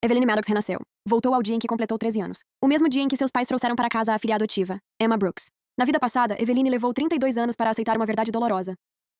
Eveline Maddox renasceu. Voltou ao dia em que completou 13 anos. O mesmo dia em que seus pais trouxeram para casa a filha adotiva, Emma Brooks. Na vida passada, Eveline levou 32 anos para aceitar uma verdade dolorosa.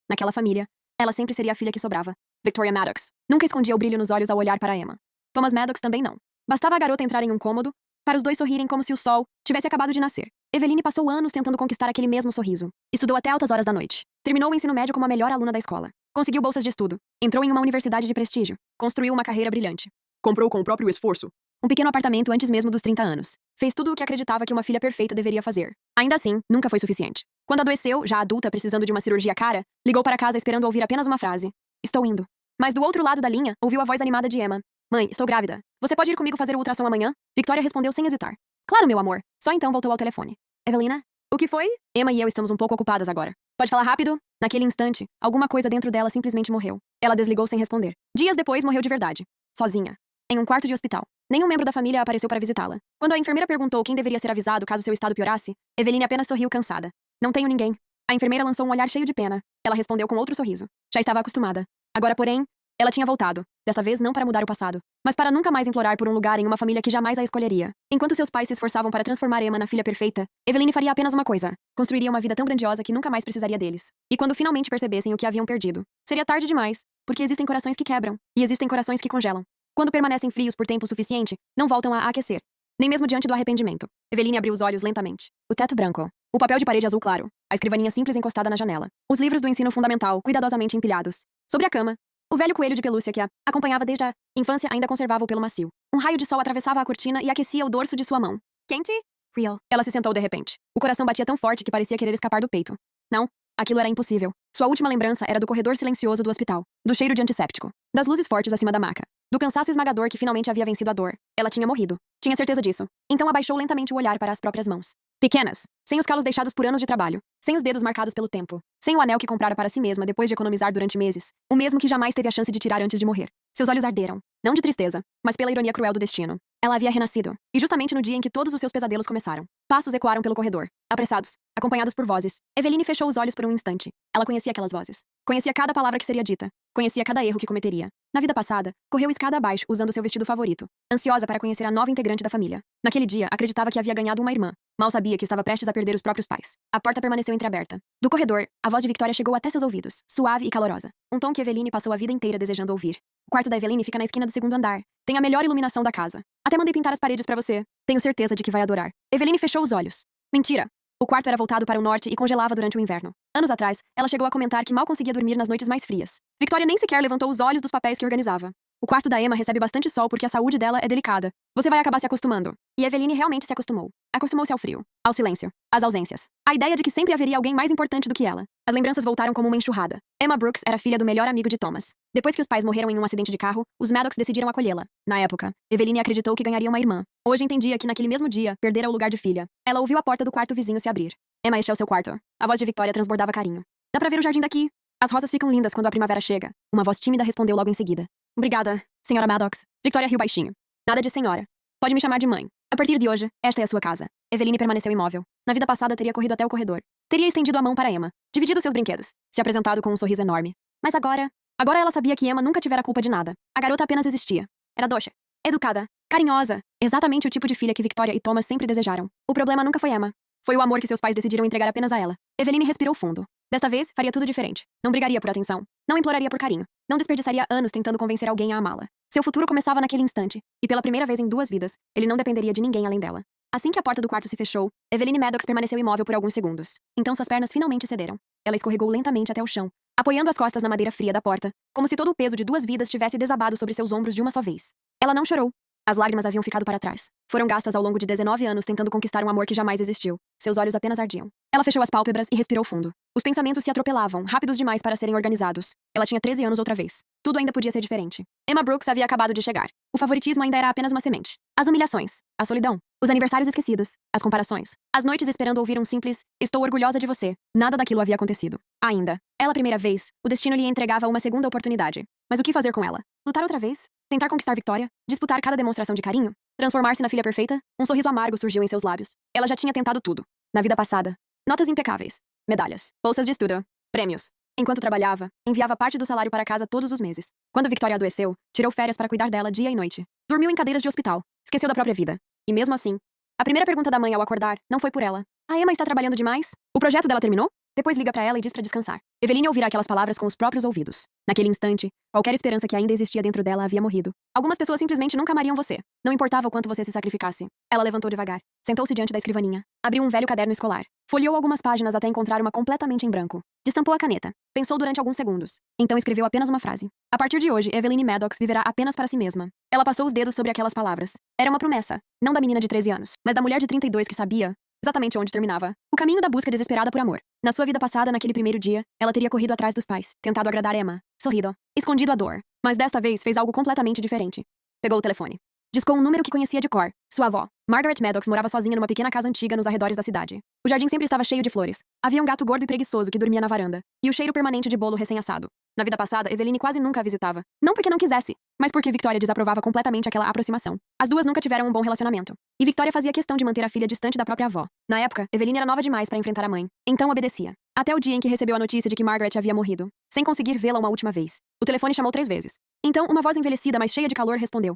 Naquela família, ela sempre seria a filha que sobrava. Victoria Maddox nunca escondia o brilho nos olhos ao olhar para Emma. Thomas Maddox também não. Bastava a garota entrar em um cômodo para os dois sorrirem como se o sol tivesse acabado de nascer. Eveline passou anos tentando conquistar aquele mesmo sorriso. Estudou até altas horas da noite. Terminou o ensino médio como a melhor aluna da escola. Conseguiu bolsas de estudo. Entrou em uma universidade de prestígio. Construiu uma carreira brilhante. Comprou com o próprio esforço Um pequeno apartamento antes mesmo dos 30 anos. Fez tudo o que acreditava que uma filha perfeita deveria fazer. Ainda assim, nunca foi suficiente. Quando adoeceu, já adulta, precisando de uma cirurgia cara, ligou para casa esperando ouvir apenas uma frase. Estou indo. Mas do outro lado da linha, ouviu a voz animada de Emma. Mãe, estou grávida. Você pode ir comigo fazer o ultrassom amanhã? Victoria respondeu sem hesitar. Claro, meu amor. Só então voltou ao telefone. Evelina? O que foi? Emma e eu estamos um pouco ocupadas agora. Pode falar rápido? Naquele instante, alguma coisa dentro dela simplesmente morreu. Ela desligou sem responder. Dias depois, morreu de verdade. Sozinha. Em um quarto de hospital. Nenhum membro da família apareceu para visitá-la. Quando a enfermeira perguntou quem deveria ser avisado caso seu estado piorasse, Eveline apenas sorriu cansada. Não tenho ninguém. A enfermeira lançou um olhar cheio de pena. Ela respondeu com outro sorriso. Já estava acostumada. Agora, porém, ela tinha voltado. Desta vez não para mudar o passado, mas para nunca mais implorar por um lugar em uma família que jamais a escolheria. Enquanto seus pais se esforçavam para transformar Emma na filha perfeita, Eveline faria apenas uma coisa. Construiria uma vida tão grandiosa que nunca mais precisaria deles. E quando finalmente percebessem o que haviam perdido, seria tarde demais, porque existem corações que quebram, e existem corações que congelam. Quando permanecem frios por tempo suficiente, não voltam a aquecer. Nem mesmo diante do arrependimento. Eveline abriu os olhos lentamente. O teto branco. O papel de parede azul claro. A escrivaninha simples encostada na janela. Os livros do ensino fundamental, cuidadosamente empilhados. Sobre a cama, o velho coelho de pelúcia que a acompanhava desde a infância ainda conservava o pelo macio. Um raio de sol atravessava a cortina e aquecia o dorso de sua mão. Quente? Real. Ela se sentou de repente. O coração batia tão forte que parecia querer escapar do peito. Não, aquilo era impossível. Sua última lembrança era do corredor silencioso do hospital. Do cheiro de antisséptico. Das luzes fortes acima da maca. Do cansaço esmagador que finalmente havia vencido a dor. Ela tinha morrido. Tinha certeza disso. Então abaixou lentamente o olhar para as próprias mãos. Pequenas. Sem os calos deixados por anos de trabalho. Sem os dedos marcados pelo tempo. Sem o anel que comprara para si mesma depois de economizar durante meses. O mesmo que jamais teve a chance de tirar antes de morrer. Seus olhos arderam. Não de tristeza, mas pela ironia cruel do destino. Ela havia renascido. E justamente no dia em que todos os seus pesadelos começaram. Passos ecoaram pelo corredor. Apressados. Acompanhados por vozes. Eveline fechou os olhos por um instante. Ela conhecia aquelas vozes. Conhecia cada palavra que seria dita. Conhecia cada erro que cometeria. Na vida passada, correu escada abaixo usando seu vestido favorito. Ansiosa para conhecer a nova integrante da família. Naquele dia, acreditava que havia ganhado uma irmã. Mal sabia que estava prestes a perder os próprios pais. A porta permaneceu entreaberta. Do corredor, a voz de Victoria chegou até seus ouvidos, suave e calorosa. Um tom que Eveline passou a vida inteira desejando ouvir. O quarto da Eveline fica na esquina do segundo andar. Tem a melhor iluminação da casa. Até mandei pintar as paredes para você. Tenho certeza de que vai adorar. Eveline fechou os olhos. Mentira. O quarto era voltado para o norte e congelava durante o inverno. Anos atrás, ela chegou a comentar que mal conseguia dormir nas noites mais frias. Victoria nem sequer levantou os olhos dos papéis que organizava. O quarto da Emma recebe bastante sol porque a saúde dela é delicada. Você vai acabar se acostumando. E Eveline realmente se acostumou. Acostumou-se ao frio, ao silêncio, às ausências. A ideia de que sempre haveria alguém mais importante do que ela. As lembranças voltaram como uma enxurrada. Emma Brooks era filha do melhor amigo de Thomas. Depois que os pais morreram em um acidente de carro, os Maddox decidiram acolhê-la. Na época, Eveline acreditou que ganharia uma irmã. Hoje entendia que naquele mesmo dia, perdera o lugar de filha. Ela ouviu a porta do quarto vizinho se abrir. Emma, este é o seu quarto. A voz de Victoria transbordava carinho. Dá pra ver o jardim daqui? As rosas ficam lindas quando a primavera chega. Uma voz tímida respondeu logo em seguida. Obrigada, senhora Maddox. Victoria riu baixinho. Nada de senhora. Pode me chamar de mãe. A partir de hoje, esta é a sua casa. Eveline permaneceu imóvel. Na vida passada teria corrido até o corredor. Teria estendido a mão para Emma. Dividido seus brinquedos. Se apresentado com um sorriso enorme. Mas agora... Agora ela sabia que Emma nunca tivera culpa de nada. A garota apenas existia. Era doce. Educada. Carinhosa. Exatamente o tipo de filha que Victoria e Thomas sempre desejaram. O problema nunca foi Emma. Foi o amor que seus pais decidiram entregar apenas a ela. Eveline respirou fundo. Desta vez, faria tudo diferente. Não brigaria por atenção. Não imploraria por carinho. Não desperdiçaria anos tentando convencer alguém a amá-la. Seu futuro começava naquele instante. E pela primeira vez em 2 vidas, ele não dependeria de ninguém além dela. Assim que a porta do quarto se fechou, Eveline Maddox permaneceu imóvel por alguns segundos. Então suas pernas finalmente cederam. Ela escorregou lentamente até o chão, apoiando as costas na madeira fria da porta, como se todo o peso de 2 vidas tivesse desabado sobre seus ombros de uma só vez. Ela não chorou. As lágrimas haviam ficado para trás. Foram gastas ao longo de 19 anos tentando conquistar um amor que jamais existiu. Seus olhos apenas ardiam. Ela fechou as pálpebras e respirou fundo. Os pensamentos se atropelavam, rápidos demais para serem organizados. Ela tinha 13 anos outra vez. Tudo ainda podia ser diferente. Emma Brooks havia acabado de chegar. O favoritismo ainda era apenas uma semente. As humilhações, a solidão, os aniversários esquecidos, as comparações, as noites esperando ouvir um simples "estou orgulhosa de você". Nada daquilo havia acontecido. Ainda. Ela, primeira vez, o destino lhe entregava uma segunda oportunidade. Mas o que fazer com ela? Lutar outra vez? Tentar conquistar Victoria? Disputar cada demonstração de carinho? Transformar-se na filha perfeita? Um sorriso amargo surgiu em seus lábios. Ela já tinha tentado tudo. Na vida passada. Notas impecáveis. Medalhas. Bolsas de estudo. Prêmios. Enquanto trabalhava, enviava parte do salário para casa todos os meses. Quando Victoria adoeceu, tirou férias para cuidar dela dia e noite. Dormiu em cadeiras de hospital. Esqueceu da própria vida. E mesmo assim, a primeira pergunta da mãe ao acordar não foi por ela. A Emma está trabalhando demais? O projeto dela terminou? Depois liga pra ela e diz pra descansar. Eveline ouvirá aquelas palavras com os próprios ouvidos. Naquele instante, qualquer esperança que ainda existia dentro dela havia morrido. Algumas pessoas simplesmente nunca amariam você. Não importava o quanto você se sacrificasse. Ela levantou devagar. Sentou-se diante da escrivaninha. Abriu um velho caderno escolar. Folheou algumas páginas até encontrar uma completamente em branco. Destampou a caneta. Pensou durante alguns segundos. Então escreveu apenas uma frase. A partir de hoje, Eveline Maddox viverá apenas para si mesma. Ela passou os dedos sobre aquelas palavras. Era uma promessa. Não da menina de 13 anos, mas da mulher de 32 que sabia exatamente onde terminava. O caminho da busca desesperada por amor. Na sua vida passada, naquele primeiro dia, ela teria corrido atrás dos pais, tentado agradar Emma, sorrido, escondido a dor. Mas desta vez fez algo completamente diferente. Pegou o telefone. Discou um número que conhecia de cor. Sua avó, Margaret Maddox, morava sozinha numa pequena casa antiga nos arredores da cidade. O jardim sempre estava cheio de flores. Havia um gato gordo e preguiçoso que dormia na varanda. E o cheiro permanente de bolo recém-assado. Na vida passada, Eveline quase nunca a visitava. Não porque não quisesse, mas porque Victoria desaprovava completamente aquela aproximação. As duas nunca tiveram um bom relacionamento. E Victoria fazia questão de manter a filha distante da própria avó. Na época, Eveline era nova demais para enfrentar a mãe. Então obedecia. Até o dia em que recebeu a notícia de que Margaret havia morrido, sem conseguir vê-la uma última vez. O telefone chamou 3 vezes. Então, uma voz envelhecida, mas cheia de calor, respondeu.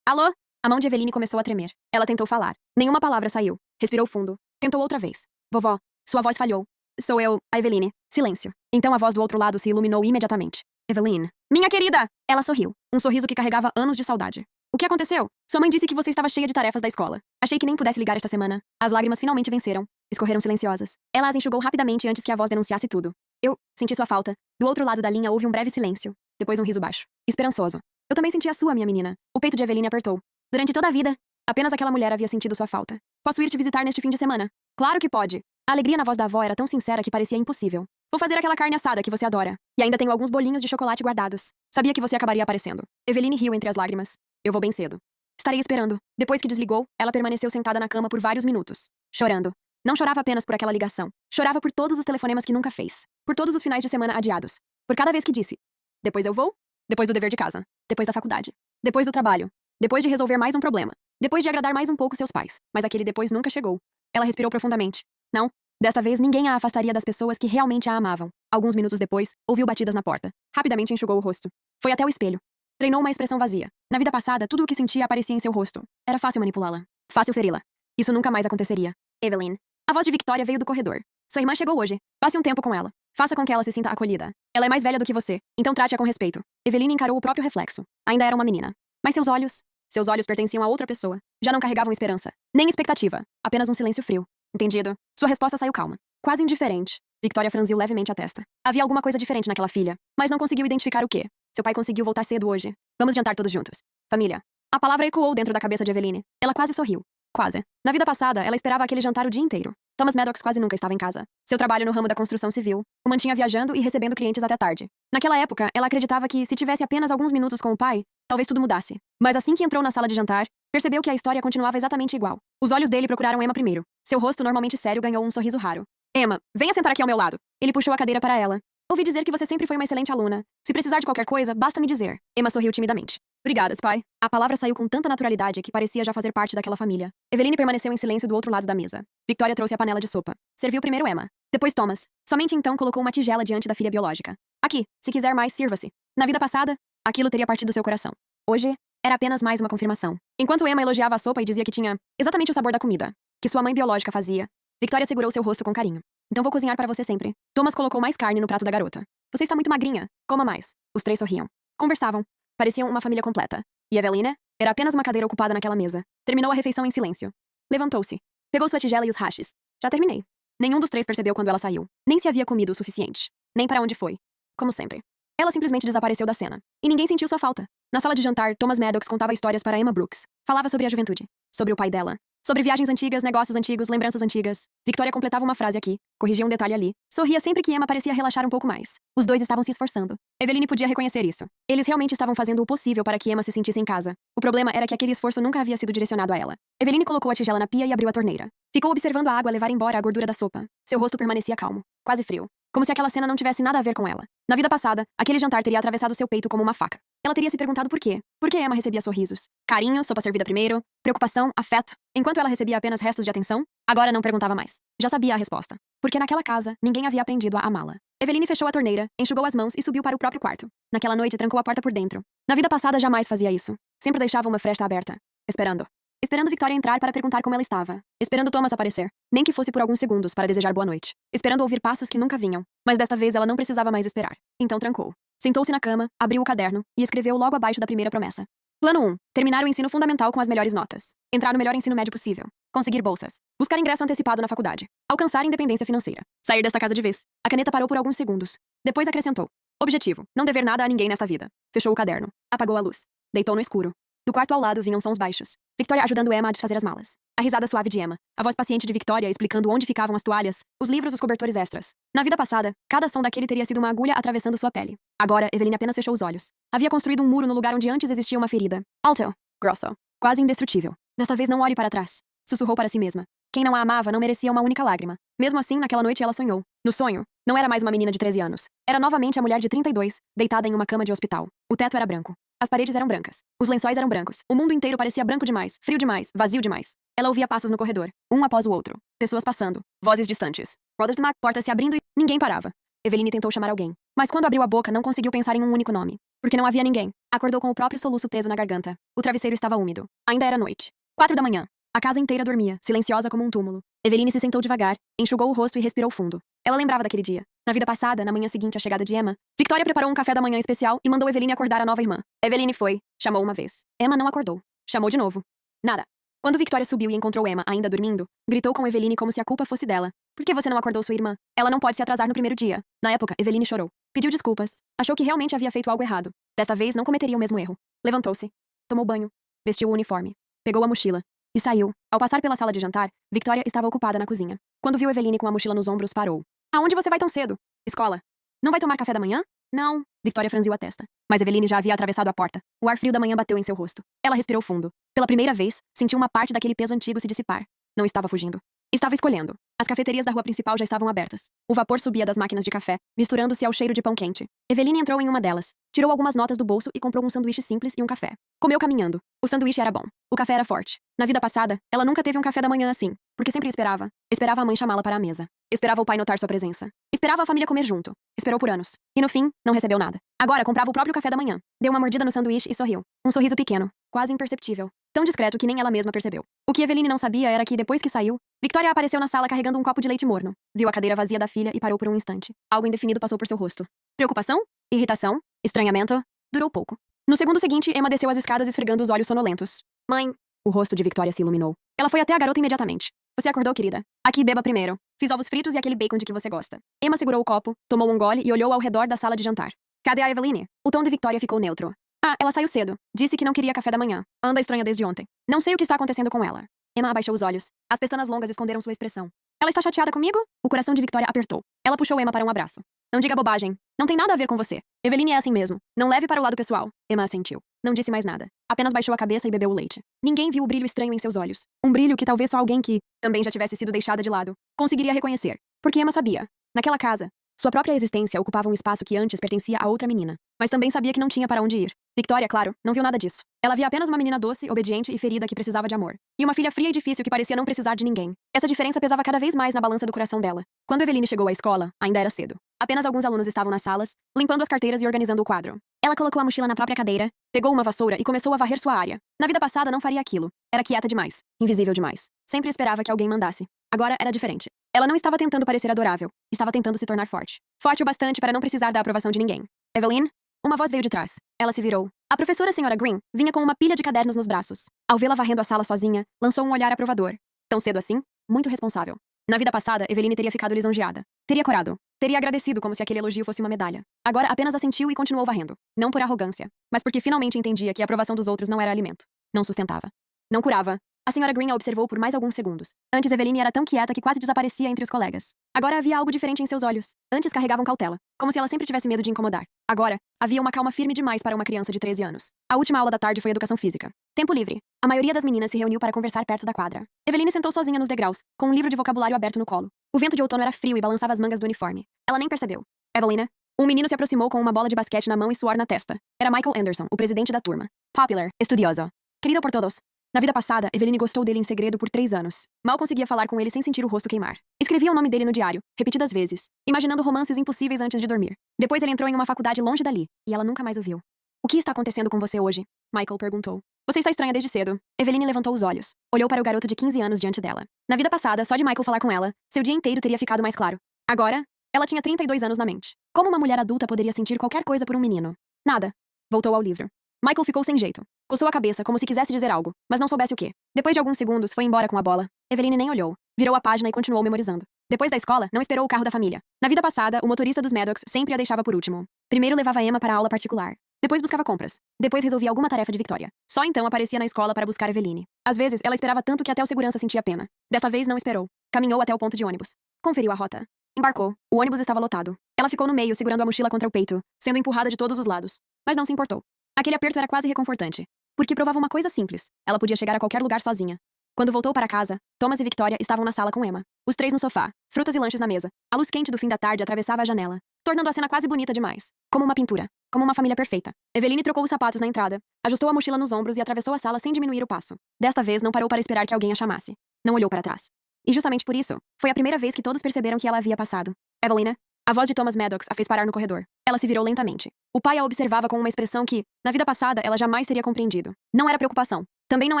Alô? A mão de Eveline começou a tremer. Ela tentou falar. Nenhuma palavra saiu. Respirou fundo. Tentou outra vez. Vovó, sua voz falhou. Sou eu, a Eveline. Silêncio. Então a voz do outro lado se iluminou imediatamente. Eveline. Minha querida! Ela sorriu. Um sorriso que carregava anos de saudade. O que aconteceu? Sua mãe disse que você estava cheia de tarefas da escola. Achei que nem pudesse ligar esta semana. As lágrimas finalmente venceram. Escorreram silenciosas. Ela as enxugou rapidamente antes que a voz denunciasse tudo. Eu senti sua falta. Do outro lado da linha houve um breve silêncio. Depois um riso baixo. Esperançoso. Eu também senti a sua, minha menina. O peito de Eveline apertou. Durante toda a vida, apenas aquela mulher havia sentido sua falta. Posso ir te visitar neste fim de semana? Claro que pode. A alegria na voz da avó era tão sincera que parecia impossível. Vou fazer aquela carne assada que você adora. E ainda tenho alguns bolinhos de chocolate guardados. Sabia que você acabaria aparecendo. Eveline riu entre as lágrimas. Eu vou bem cedo. Estarei esperando. Depois que desligou, ela permaneceu sentada na cama por vários minutos, chorando. Não chorava apenas por aquela ligação. Chorava por todos os telefonemas que nunca fez. Por todos os finais de semana adiados. Por cada vez que disse. Depois eu vou. Depois do dever de casa. Depois da faculdade. Depois do trabalho. Depois de resolver mais um problema. Depois de agradar mais um pouco seus pais. Mas aquele depois nunca chegou. Ela respirou profundamente. Não. Desta vez ninguém a afastaria das pessoas que realmente a amavam. Alguns minutos depois, ouviu batidas na porta. Rapidamente enxugou o rosto. Foi até o espelho. Treinou uma expressão vazia. Na vida passada, tudo o que sentia aparecia em seu rosto. Era fácil manipulá-la. Fácil feri-la. Isso nunca mais aconteceria. Eveline. A voz de Victoria veio do corredor. Sua irmã chegou hoje. Passe um tempo com ela. Faça com que ela se sinta acolhida. Ela é mais velha do que você, então trate-a com respeito. Eveline encarou o próprio reflexo. Ainda era uma menina. Mas seus olhos pertenciam a outra pessoa. Já não carregavam esperança. Nem expectativa. Apenas um silêncio frio. Entendido. Sua resposta saiu calma. Quase indiferente. Victoria franziu levemente a testa. Havia alguma coisa diferente naquela filha, mas não conseguiu identificar o quê. Seu pai conseguiu voltar cedo hoje. Vamos jantar todos juntos. Família. A palavra ecoou dentro da cabeça de Eveline. Ela quase sorriu. Quase. Na vida passada, ela esperava aquele jantar o dia inteiro. Thomas Maddox quase nunca estava em casa. Seu trabalho no ramo da construção civil o mantinha viajando e recebendo clientes até tarde. Naquela época, ela acreditava que, se tivesse apenas alguns minutos com o pai, talvez tudo mudasse. Mas assim que entrou na sala de jantar, percebeu que a história continuava exatamente igual. Os olhos dele procuraram Emma primeiro. Seu rosto, normalmente sério, ganhou um sorriso raro. Emma, venha sentar aqui ao meu lado. Ele puxou a cadeira para ela. Ouvi dizer que você sempre foi uma excelente aluna. Se precisar de qualquer coisa, basta me dizer. Emma sorriu timidamente. Obrigada, pai. A palavra saiu com tanta naturalidade que parecia já fazer parte daquela família. Eveline permaneceu em silêncio do outro lado da mesa. Victoria trouxe a panela de sopa. Serviu primeiro Emma. Depois Thomas. Somente então colocou uma tigela diante da filha biológica. Aqui, se quiser mais, sirva-se. Na vida passada, aquilo teria partido do seu coração. Hoje, era apenas mais uma confirmação. Enquanto Emma elogiava a sopa e dizia que tinha exatamente o sabor da comida que sua mãe biológica fazia, Victoria segurou seu rosto com carinho. Então vou cozinhar para você sempre. Thomas colocou mais carne no prato da garota. Você está muito magrinha. Coma mais. Os 3 sorriam. Conversavam. Pareciam uma família completa. E Eveline era apenas uma cadeira ocupada naquela mesa. Terminou a refeição em silêncio. Levantou-se. Pegou sua tigela e os hashes. Já terminei. Nenhum dos 3 percebeu quando ela saiu. Nem se havia comido o suficiente. Nem para onde foi. Como sempre. Ela simplesmente desapareceu da cena. E ninguém sentiu sua falta. Na sala de jantar, Thomas Maddox contava histórias para Emma Brooks. Falava sobre a juventude. Sobre o pai dela. Sobre viagens antigas, negócios antigos, lembranças antigas. Victoria completava uma frase aqui, corrigia um detalhe ali. Sorria sempre que Emma parecia relaxar um pouco mais. Os 2 estavam se esforçando. Eveline podia reconhecer isso. Eles realmente estavam fazendo o possível para que Emma se sentisse em casa. O problema era que aquele esforço nunca havia sido direcionado a ela. Eveline colocou a tigela na pia e abriu a torneira. Ficou observando a água levar embora a gordura da sopa. Seu rosto permanecia calmo, quase frio. Como se aquela cena não tivesse nada a ver com ela. Na vida passada, aquele jantar teria atravessado seu peito como uma faca. Ela teria se perguntado por quê. Por que Emma recebia sorrisos? Carinho, sopa servida primeiro, preocupação, afeto. Enquanto ela recebia apenas restos de atenção, agora não perguntava mais. Já sabia a resposta. Porque naquela casa, ninguém havia aprendido a amá-la. Eveline fechou a torneira, enxugou as mãos e subiu para o próprio quarto. Naquela noite, trancou a porta por dentro. Na vida passada, jamais fazia isso. Sempre deixava uma fresta aberta. Esperando. Esperando Victoria entrar para perguntar como ela estava. Esperando Thomas aparecer, nem que fosse por alguns segundos para desejar boa noite. Esperando ouvir passos que nunca vinham. Mas desta vez ela não precisava mais esperar. Então trancou. Sentou-se na cama, abriu o caderno e escreveu logo abaixo da primeira promessa. Plano 1. Terminar o ensino fundamental com as melhores notas. Entrar no melhor ensino médio possível. Conseguir bolsas. Buscar ingresso antecipado na faculdade. Alcançar independência financeira. Sair desta casa de vez. A caneta parou por alguns segundos. Depois acrescentou. Objetivo. Não dever nada a ninguém nesta vida. Fechou o caderno. Apagou a luz. Deitou no escuro. Do quarto ao lado vinham sons baixos. Victoria ajudando Emma a desfazer as malas. A risada suave de Emma. A voz paciente de Victoria explicando onde ficavam as toalhas, os livros, os cobertores extras. Na vida passada, cada som daquele teria sido uma agulha atravessando sua pele. Agora, Eveline apenas fechou os olhos. Havia construído um muro no lugar onde antes existia uma ferida. Alto. Grosso. Quase indestrutível. Desta vez não olhe para trás. Sussurrou para si mesma. Quem não a amava não merecia uma única lágrima. Mesmo assim, naquela noite ela sonhou. No sonho, não era mais uma menina de 13 anos. Era novamente a mulher de 32, deitada em uma cama de hospital. O teto era branco. As paredes eram brancas. Os lençóis eram brancos. O mundo inteiro parecia branco demais, frio demais, vazio demais. Ela ouvia passos no corredor, um após o outro. Pessoas passando. Vozes distantes. Rodas de portas se abrindo e ninguém parava. Eveline tentou chamar alguém. Mas quando abriu a boca, não conseguiu pensar em um único nome. Porque não havia ninguém. Acordou com o próprio soluço preso na garganta. O travesseiro estava úmido. Ainda era noite. 4 da manhã. A casa inteira dormia, silenciosa como um túmulo. Eveline se sentou devagar, enxugou o rosto e respirou fundo. Ela lembrava daquele dia. Na vida passada, na manhã seguinte à chegada de Emma, Victoria preparou um café da manhã especial e mandou Eveline acordar a nova irmã. Eveline foi. Chamou uma vez. Emma não acordou. Chamou de novo. Nada. Quando Victoria subiu e encontrou Emma ainda dormindo, gritou com Eveline como se a culpa fosse dela. Por que você não acordou sua irmã? Ela não pode se atrasar no primeiro dia. Na época, Eveline chorou. Pediu desculpas. Achou que realmente havia feito algo errado. Desta vez, não cometeria o mesmo erro. Levantou-se. Tomou banho. Vestiu o uniforme. Pegou a mochila. E saiu. Ao passar pela sala de jantar, Victoria estava ocupada na cozinha. Quando viu Eveline com a mochila nos ombros, parou. Aonde você vai tão cedo? Escola. Não vai tomar café da manhã? Não. Victoria franziu a testa. Mas Eveline já havia atravessado a porta. O ar frio da manhã bateu em seu rosto. Ela respirou fundo. Pela primeira vez, sentiu uma parte daquele peso antigo se dissipar. Não estava fugindo. Estava escolhendo. As cafeterias da rua principal já estavam abertas. O vapor subia das máquinas de café, misturando-se ao cheiro de pão quente. Eveline entrou em uma delas. Tirou algumas notas do bolso e comprou um sanduíche simples e um café. Comeu caminhando. O sanduíche era bom. O café era forte. Na vida passada, ela nunca teve um café da manhã assim, porque sempre esperava. Esperava a mãe chamá-la para a mesa. Esperava o pai notar sua presença. Esperava a família comer junto. Esperou por anos. E no fim, não recebeu nada. Agora comprava o próprio café da manhã. Deu uma mordida no sanduíche e sorriu. Um sorriso pequeno, quase imperceptível. Tão discreto que nem ela mesma percebeu. O que Eveline não sabia era que, depois que saiu, Victoria apareceu na sala carregando um copo de leite morno. Viu a cadeira vazia da filha e parou por um instante. Algo indefinido passou por seu rosto. Preocupação? Irritação? Estranhamento? Durou pouco. No segundo seguinte, Emma desceu as escadas esfregando os olhos sonolentos. Mãe. O rosto de Victoria se iluminou. Ela foi até a garota imediatamente. Você acordou, querida? Aqui, beba primeiro. Fiz ovos fritos e aquele bacon de que você gosta. Emma segurou o copo, tomou um gole e olhou ao redor da sala de jantar. Cadê a Eveline? O tom de Victoria ficou neutro. Ah, ela saiu cedo. Disse que não queria café da manhã. Anda estranha desde ontem. Não sei o que está acontecendo com ela. Emma abaixou os olhos. As pestanas longas esconderam sua expressão. Ela está chateada comigo? O coração de Victoria apertou. Ela puxou Emma para um abraço. Não diga bobagem. Não tem nada a ver com você. Eveline é assim mesmo. Não leve para o lado pessoal. Emma assentiu. Não disse mais nada. Apenas baixou a cabeça e bebeu o leite. Ninguém viu o brilho estranho em seus olhos. Um brilho que talvez só alguém que também já tivesse sido deixada de lado conseguiria reconhecer. Porque Emma sabia. Naquela casa, sua própria existência ocupava um espaço que antes pertencia a outra menina. Mas também sabia que não tinha para onde ir. Victoria, claro, não viu nada disso. Ela via apenas uma menina doce, obediente e ferida que precisava de amor. E uma filha fria e difícil que parecia não precisar de ninguém. Essa diferença pesava cada vez mais na balança do coração dela. Quando Eveline chegou à escola, ainda era cedo. Apenas alguns alunos estavam nas salas, limpando as carteiras e organizando o quadro. Ela colocou a mochila na própria cadeira, pegou uma vassoura e começou a varrer sua área. Na vida passada não faria aquilo. Era quieta demais. Invisível demais. Sempre esperava que alguém mandasse. Agora era diferente. Ela não estava tentando parecer adorável. Estava tentando se tornar forte. Forte o bastante para não precisar da aprovação de ninguém. Eveline? Uma voz veio de trás. Ela se virou. A professora Sra. Green vinha com uma pilha de cadernos nos braços. Ao vê-la varrendo a sala sozinha, lançou um olhar aprovador. Tão cedo assim? Muito responsável. Na vida passada, Eveline teria ficado lisonjeada. Teria corado. Teria agradecido como se aquele elogio fosse uma medalha. Agora apenas assentiu e continuou varrendo. Não por arrogância, mas porque finalmente entendia que a aprovação dos outros não era alimento. Não sustentava. Não curava. A Sra. Green a observou por mais alguns segundos. Antes, Eveline era tão quieta que quase desaparecia entre os colegas. Agora havia algo diferente em seus olhos. Antes carregavam cautela, como se ela sempre tivesse medo de incomodar. Agora, havia uma calma firme demais para uma criança de 13 anos. A última aula da tarde foi educação física. Tempo livre. A maioria das meninas se reuniu para conversar perto da quadra. Eveline sentou sozinha nos degraus, com um livro de vocabulário aberto no colo. O vento de outono era frio e balançava as mangas do uniforme. Ela nem percebeu. Evelina. Um menino se aproximou com uma bola de basquete na mão e suor na testa. Era Michael Anderson, o presidente da turma. Popular, estudioso. Querido por todos. Na vida passada, Eveline gostou dele em segredo por 3 anos. Mal conseguia falar com ele sem sentir o rosto queimar. Escrevia o nome dele no diário, repetidas vezes, imaginando romances impossíveis antes de dormir. Depois ele entrou em uma faculdade longe dali, e ela nunca mais o viu. O que está acontecendo com você hoje? Michael perguntou. Você está estranha desde cedo. Eveline levantou os olhos. Olhou para o garoto de 15 anos diante dela. Na vida passada, só de Michael falar com ela, seu dia inteiro teria ficado mais claro. Agora, ela tinha 32 anos na mente. Como uma mulher adulta poderia sentir qualquer coisa por um menino? Nada. Voltou ao livro. Michael ficou sem jeito. Coçou a cabeça como se quisesse dizer algo, mas não soubesse o quê. Depois de alguns segundos, foi embora com a bola. Eveline nem olhou. Virou a página e continuou memorizando. Depois da escola, não esperou o carro da família. Na vida passada, o motorista dos Maddox sempre a deixava por último. Primeiro levava Emma para a aula particular. Depois buscava compras. Depois resolvia alguma tarefa de Victoria. Só então aparecia na escola para buscar Eveline. Às vezes, ela esperava tanto que até o segurança sentia pena. Desta vez, não esperou. Caminhou até o ponto de ônibus. Conferiu a rota. Embarcou. O ônibus estava lotado. Ela ficou no meio, segurando a mochila contra o peito, sendo empurrada de todos os lados. Mas não se importou. Aquele aperto era quase reconfortante. Porque provava uma coisa simples. Ela podia chegar a qualquer lugar sozinha. Quando voltou para casa, Thomas e Victoria estavam na sala com Emma. Os três no sofá, frutas e lanches na mesa. A luz quente do fim da tarde atravessava a janela, tornando a cena quase bonita demais. Como uma pintura. Como uma família perfeita. Eveline trocou os sapatos na entrada, ajustou a mochila nos ombros e atravessou a sala sem diminuir o passo. Desta vez, não parou para esperar que alguém a chamasse. Não olhou para trás. E justamente por isso, foi a primeira vez que todos perceberam que ela havia passado. Evelina, a voz de Thomas Maddox a fez parar no corredor. Ela se virou lentamente. O pai a observava com uma expressão que, na vida passada, ela jamais teria compreendido. Não era preocupação. Também não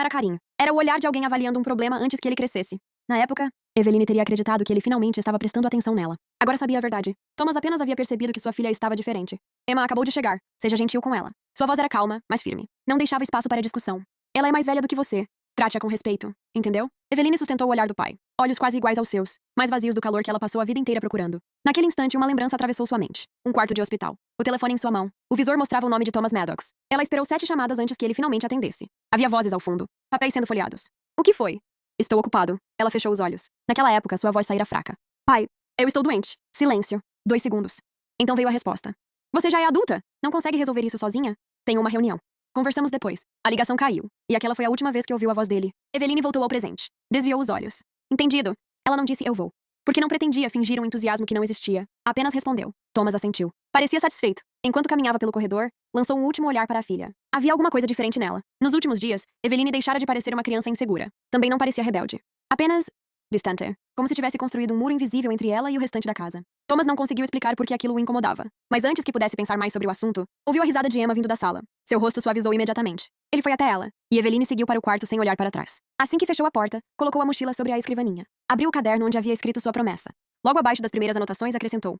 era carinho. Era o olhar de alguém avaliando um problema antes que ele crescesse. Na época, Eveline teria acreditado que ele finalmente estava prestando atenção nela. Agora sabia a verdade. Thomas apenas havia percebido que sua filha estava diferente. Emma acabou de chegar. Seja gentil com ela. Sua voz era calma, mas firme. Não deixava espaço para discussão. Ela é mais velha do que você. Trate-a com respeito. Entendeu? Eveline sustentou o olhar do pai. Olhos quase iguais aos seus, mais vazios do calor que ela passou a vida inteira procurando. Naquele instante, uma lembrança atravessou sua mente. Um quarto de hospital. O telefone em sua mão. O visor mostrava o nome de Thomas Maddox. Ela esperou 7 chamadas antes que ele finalmente atendesse. Havia vozes ao fundo. Papéis sendo folheados. O que foi? Estou ocupado. Ela fechou os olhos. Naquela época, sua voz saíra fraca. Pai, eu estou doente. Silêncio. 2 segundos. Então veio a resposta. Você já é adulta? Não consegue resolver isso sozinha? Tenho uma reunião. Conversamos depois. A ligação caiu. E aquela foi a última vez que ouviu a voz dele. Eveline voltou ao presente. Desviou os olhos. Entendido. Ela não disse eu vou. Porque não pretendia fingir um entusiasmo que não existia. Apenas respondeu. Thomas assentiu. Parecia satisfeito. Enquanto caminhava pelo corredor, lançou um último olhar para a filha. Havia alguma coisa diferente nela. Nos últimos dias, Eveline deixara de parecer uma criança insegura. Também não parecia rebelde. Apenas distante. Como se tivesse construído um muro invisível entre ela e o restante da casa. Thomas não conseguiu explicar por que aquilo o incomodava. Mas antes que pudesse pensar mais sobre o assunto, ouviu a risada de Emma vindo da sala. Seu rosto suavizou imediatamente. Ele foi até ela, e Eveline seguiu para o quarto sem olhar para trás. Assim que fechou a porta, colocou a mochila sobre a escrivaninha. Abriu o caderno onde havia escrito sua promessa. Logo abaixo das primeiras anotações, acrescentou.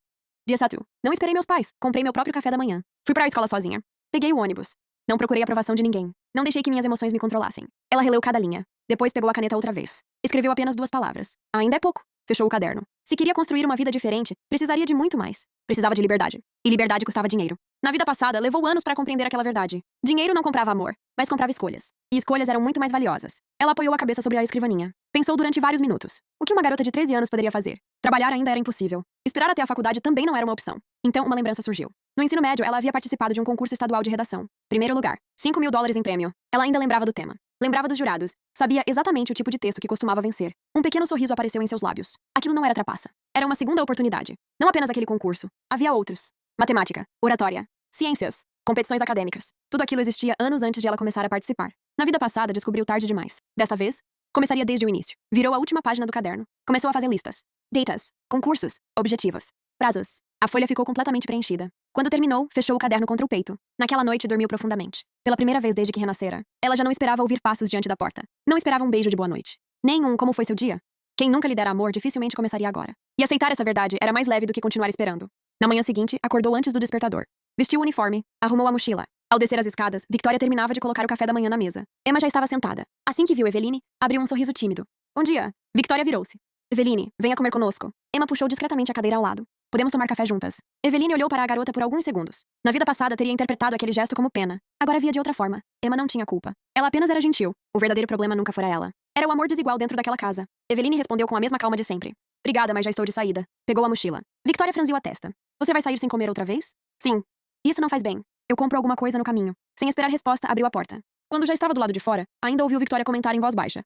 Dia Satu. Não esperei meus pais. Comprei meu próprio café da manhã. Fui para a escola sozinha. Peguei o ônibus. Não procurei aprovação de ninguém. Não deixei que minhas emoções me controlassem. Ela releu cada linha. Depois pegou a caneta outra vez. Escreveu apenas 2 palavras. Ainda é pouco. Fechou o caderno. Se queria construir uma vida diferente, precisaria de muito mais. Precisava de liberdade. E liberdade custava dinheiro. Na vida passada, levou anos para compreender aquela verdade. Dinheiro não comprava amor, mas comprava escolhas. E escolhas eram muito mais valiosas. Ela apoiou a cabeça sobre a escrivaninha. Pensou durante vários minutos. O que uma garota de 13 anos poderia fazer? Trabalhar ainda era impossível. Esperar até a faculdade também não era uma opção. Então, uma lembrança surgiu. No ensino médio, ela havia participado de um concurso estadual de redação. Primeiro lugar. $5.000 em prêmio. Ela ainda lembrava do tema. Lembrava dos jurados. Sabia exatamente o tipo de texto que costumava vencer. Um pequeno sorriso apareceu em seus lábios. Aquilo não era trapaça. Era uma segunda oportunidade. Não apenas aquele concurso. Havia outros. Matemática. Oratória. Ciências. Competições acadêmicas. Tudo aquilo existia anos antes de ela começar a participar. Na vida passada, descobriu tarde demais. Desta vez, começaria desde o início. Virou a última página do caderno. Começou a fazer listas. Datas. Concursos. Objetivos. Prazos. A folha ficou completamente preenchida. Quando terminou, fechou o caderno contra o peito. Naquela noite, dormiu profundamente. Pela primeira vez desde que renascera, ela já não esperava ouvir passos diante da porta. Não esperava um beijo de boa noite. Nem um como foi seu dia. Quem nunca lhe dera amor dificilmente começaria agora. E aceitar essa verdade era mais leve do que continuar esperando. Na manhã seguinte, acordou antes do despertador. Vestiu o uniforme, arrumou a mochila. Ao descer as escadas, Victoria terminava de colocar o café da manhã na mesa. Emma já estava sentada. Assim que viu Eveline, abriu um sorriso tímido. Bom dia. Victoria virou-se. Eveline, venha comer conosco. Emma puxou discretamente a cadeira ao lado. Podemos tomar café juntas. Eveline olhou para a garota por alguns segundos. Na vida passada, teria interpretado aquele gesto como pena. Agora via de outra forma. Emma não tinha culpa. Ela apenas era gentil. O verdadeiro problema nunca fora ela. Era o amor desigual dentro daquela casa. Eveline respondeu com a mesma calma de sempre. Obrigada, mas já estou de saída. Pegou a mochila. Victoria franziu a testa. Você vai sair sem comer outra vez? Sim. Isso não faz bem. Eu compro alguma coisa no caminho. Sem esperar resposta, abriu a porta. Quando já estava do lado de fora, ainda ouviu Victoria comentar em voz baixa.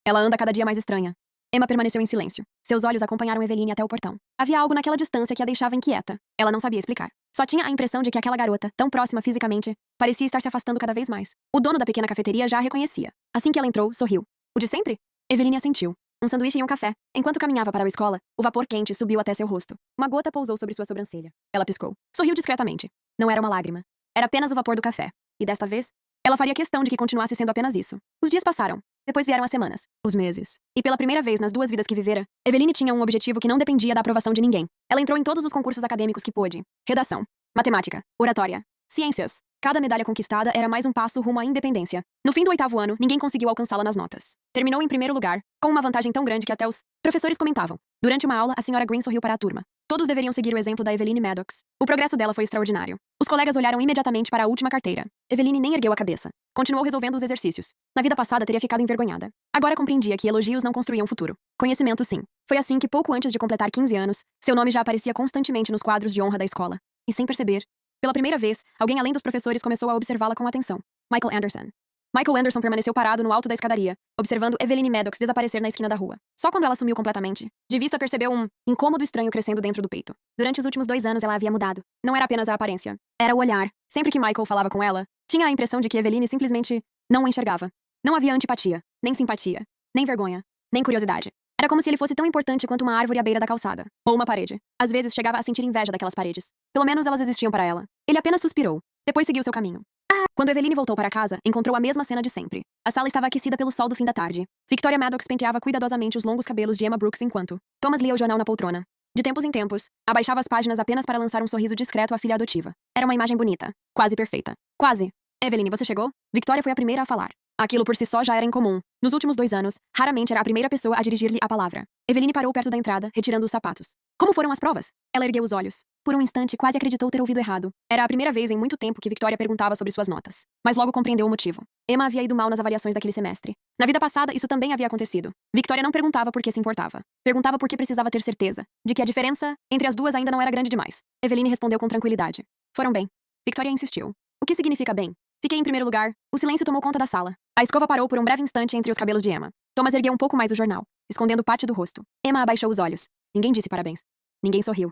Ela anda cada dia mais estranha. Emma permaneceu em silêncio. Seus olhos acompanharam Eveline até o portão. Havia algo naquela distância que a deixava inquieta. Ela não sabia explicar. Só tinha a impressão de que aquela garota, tão próxima fisicamente, parecia estar se afastando cada vez mais. O dono da pequena cafeteria já a reconhecia. Assim que ela entrou, sorriu. O de sempre? Eveline assentiu. Um sanduíche e um café. Enquanto caminhava para a escola, o vapor quente subiu até seu rosto. Uma gota pousou sobre sua sobrancelha. Ela piscou. Sorriu discretamente. Não era uma lágrima. Era apenas o vapor do café. E desta vez, Ela faria questão de que continuasse sendo apenas isso. Os dias passaram. Depois vieram as semanas. Os meses. E pela primeira vez nas 2 vidas que vivera, Eveline tinha um objetivo que não dependia da aprovação de ninguém. Ela entrou em todos os concursos acadêmicos que pôde. Redação, matemática, oratória, ciências. Cada medalha conquistada era mais um passo rumo à independência. No fim do 8º ano, ninguém conseguiu alcançá-la nas notas. Terminou em primeiro lugar, com uma vantagem tão grande que até os professores comentavam. Durante uma aula, a senhora Green sorriu para a turma. Todos deveriam seguir o exemplo da Eveline Maddox. O progresso dela foi extraordinário. Os colegas olharam imediatamente para a última carteira. Eveline nem ergueu a cabeça. Continuou resolvendo os exercícios. Na vida passada teria ficado envergonhada. Agora compreendia que elogios não construíam futuro. Conhecimento, sim. Foi assim que, pouco antes de completar 15 anos, seu nome já aparecia constantemente nos quadros de honra da escola. E sem perceber, pela primeira vez, alguém além dos professores começou a observá-la com atenção. Michael Anderson. Michael Anderson permaneceu parado no alto da escadaria, observando Eveline Maddox desaparecer na esquina da rua. Só quando ela sumiu completamente, de vista percebeu um incômodo estranho crescendo dentro do peito. Durante os últimos 2 anos ela havia mudado. Não era apenas a aparência, era o olhar. Sempre que Michael falava com ela, tinha a impressão de que Eveline simplesmente não o enxergava. Não havia antipatia, nem simpatia, nem vergonha, nem curiosidade. Era como se ele fosse tão importante quanto uma árvore à beira da calçada, ou uma parede. Às vezes chegava a sentir inveja daquelas paredes. Pelo menos elas existiam para ela. Ele apenas suspirou. Depois seguiu seu caminho. Quando Eveline voltou para casa, encontrou a mesma cena de sempre. A sala estava aquecida pelo sol do fim da tarde. Victoria Maddox penteava cuidadosamente os longos cabelos de Emma Brooks enquanto Thomas lia o jornal na poltrona. De tempos em tempos, abaixava as páginas apenas para lançar um sorriso discreto à filha adotiva. Era uma imagem bonita. Quase perfeita. Quase. Eveline, você chegou? Victoria foi a primeira a falar. Aquilo por si só já era incomum. Nos últimos 2 anos, raramente era a primeira pessoa a dirigir-lhe a palavra. Eveline parou perto da entrada, retirando os sapatos. Como foram as provas? Ela ergueu os olhos. Por um instante, quase acreditou ter ouvido errado. Era a primeira vez em muito tempo que Victoria perguntava sobre suas notas. Mas logo compreendeu o motivo. Emma havia ido mal nas avaliações daquele semestre. Na vida passada, isso também havia acontecido. Victoria não perguntava por que se importava. Perguntava por que precisava ter certeza de que a diferença entre as duas ainda não era grande demais. Eveline respondeu com tranquilidade. Foram bem. Victoria insistiu. O que significa bem? Fiquei em primeiro lugar. O silêncio tomou conta da sala. A escova parou por um breve instante entre os cabelos de Emma. Thomas ergueu um pouco mais o jornal, escondendo parte do rosto. Emma abaixou os olhos. Ninguém disse parabéns. Ninguém sorriu.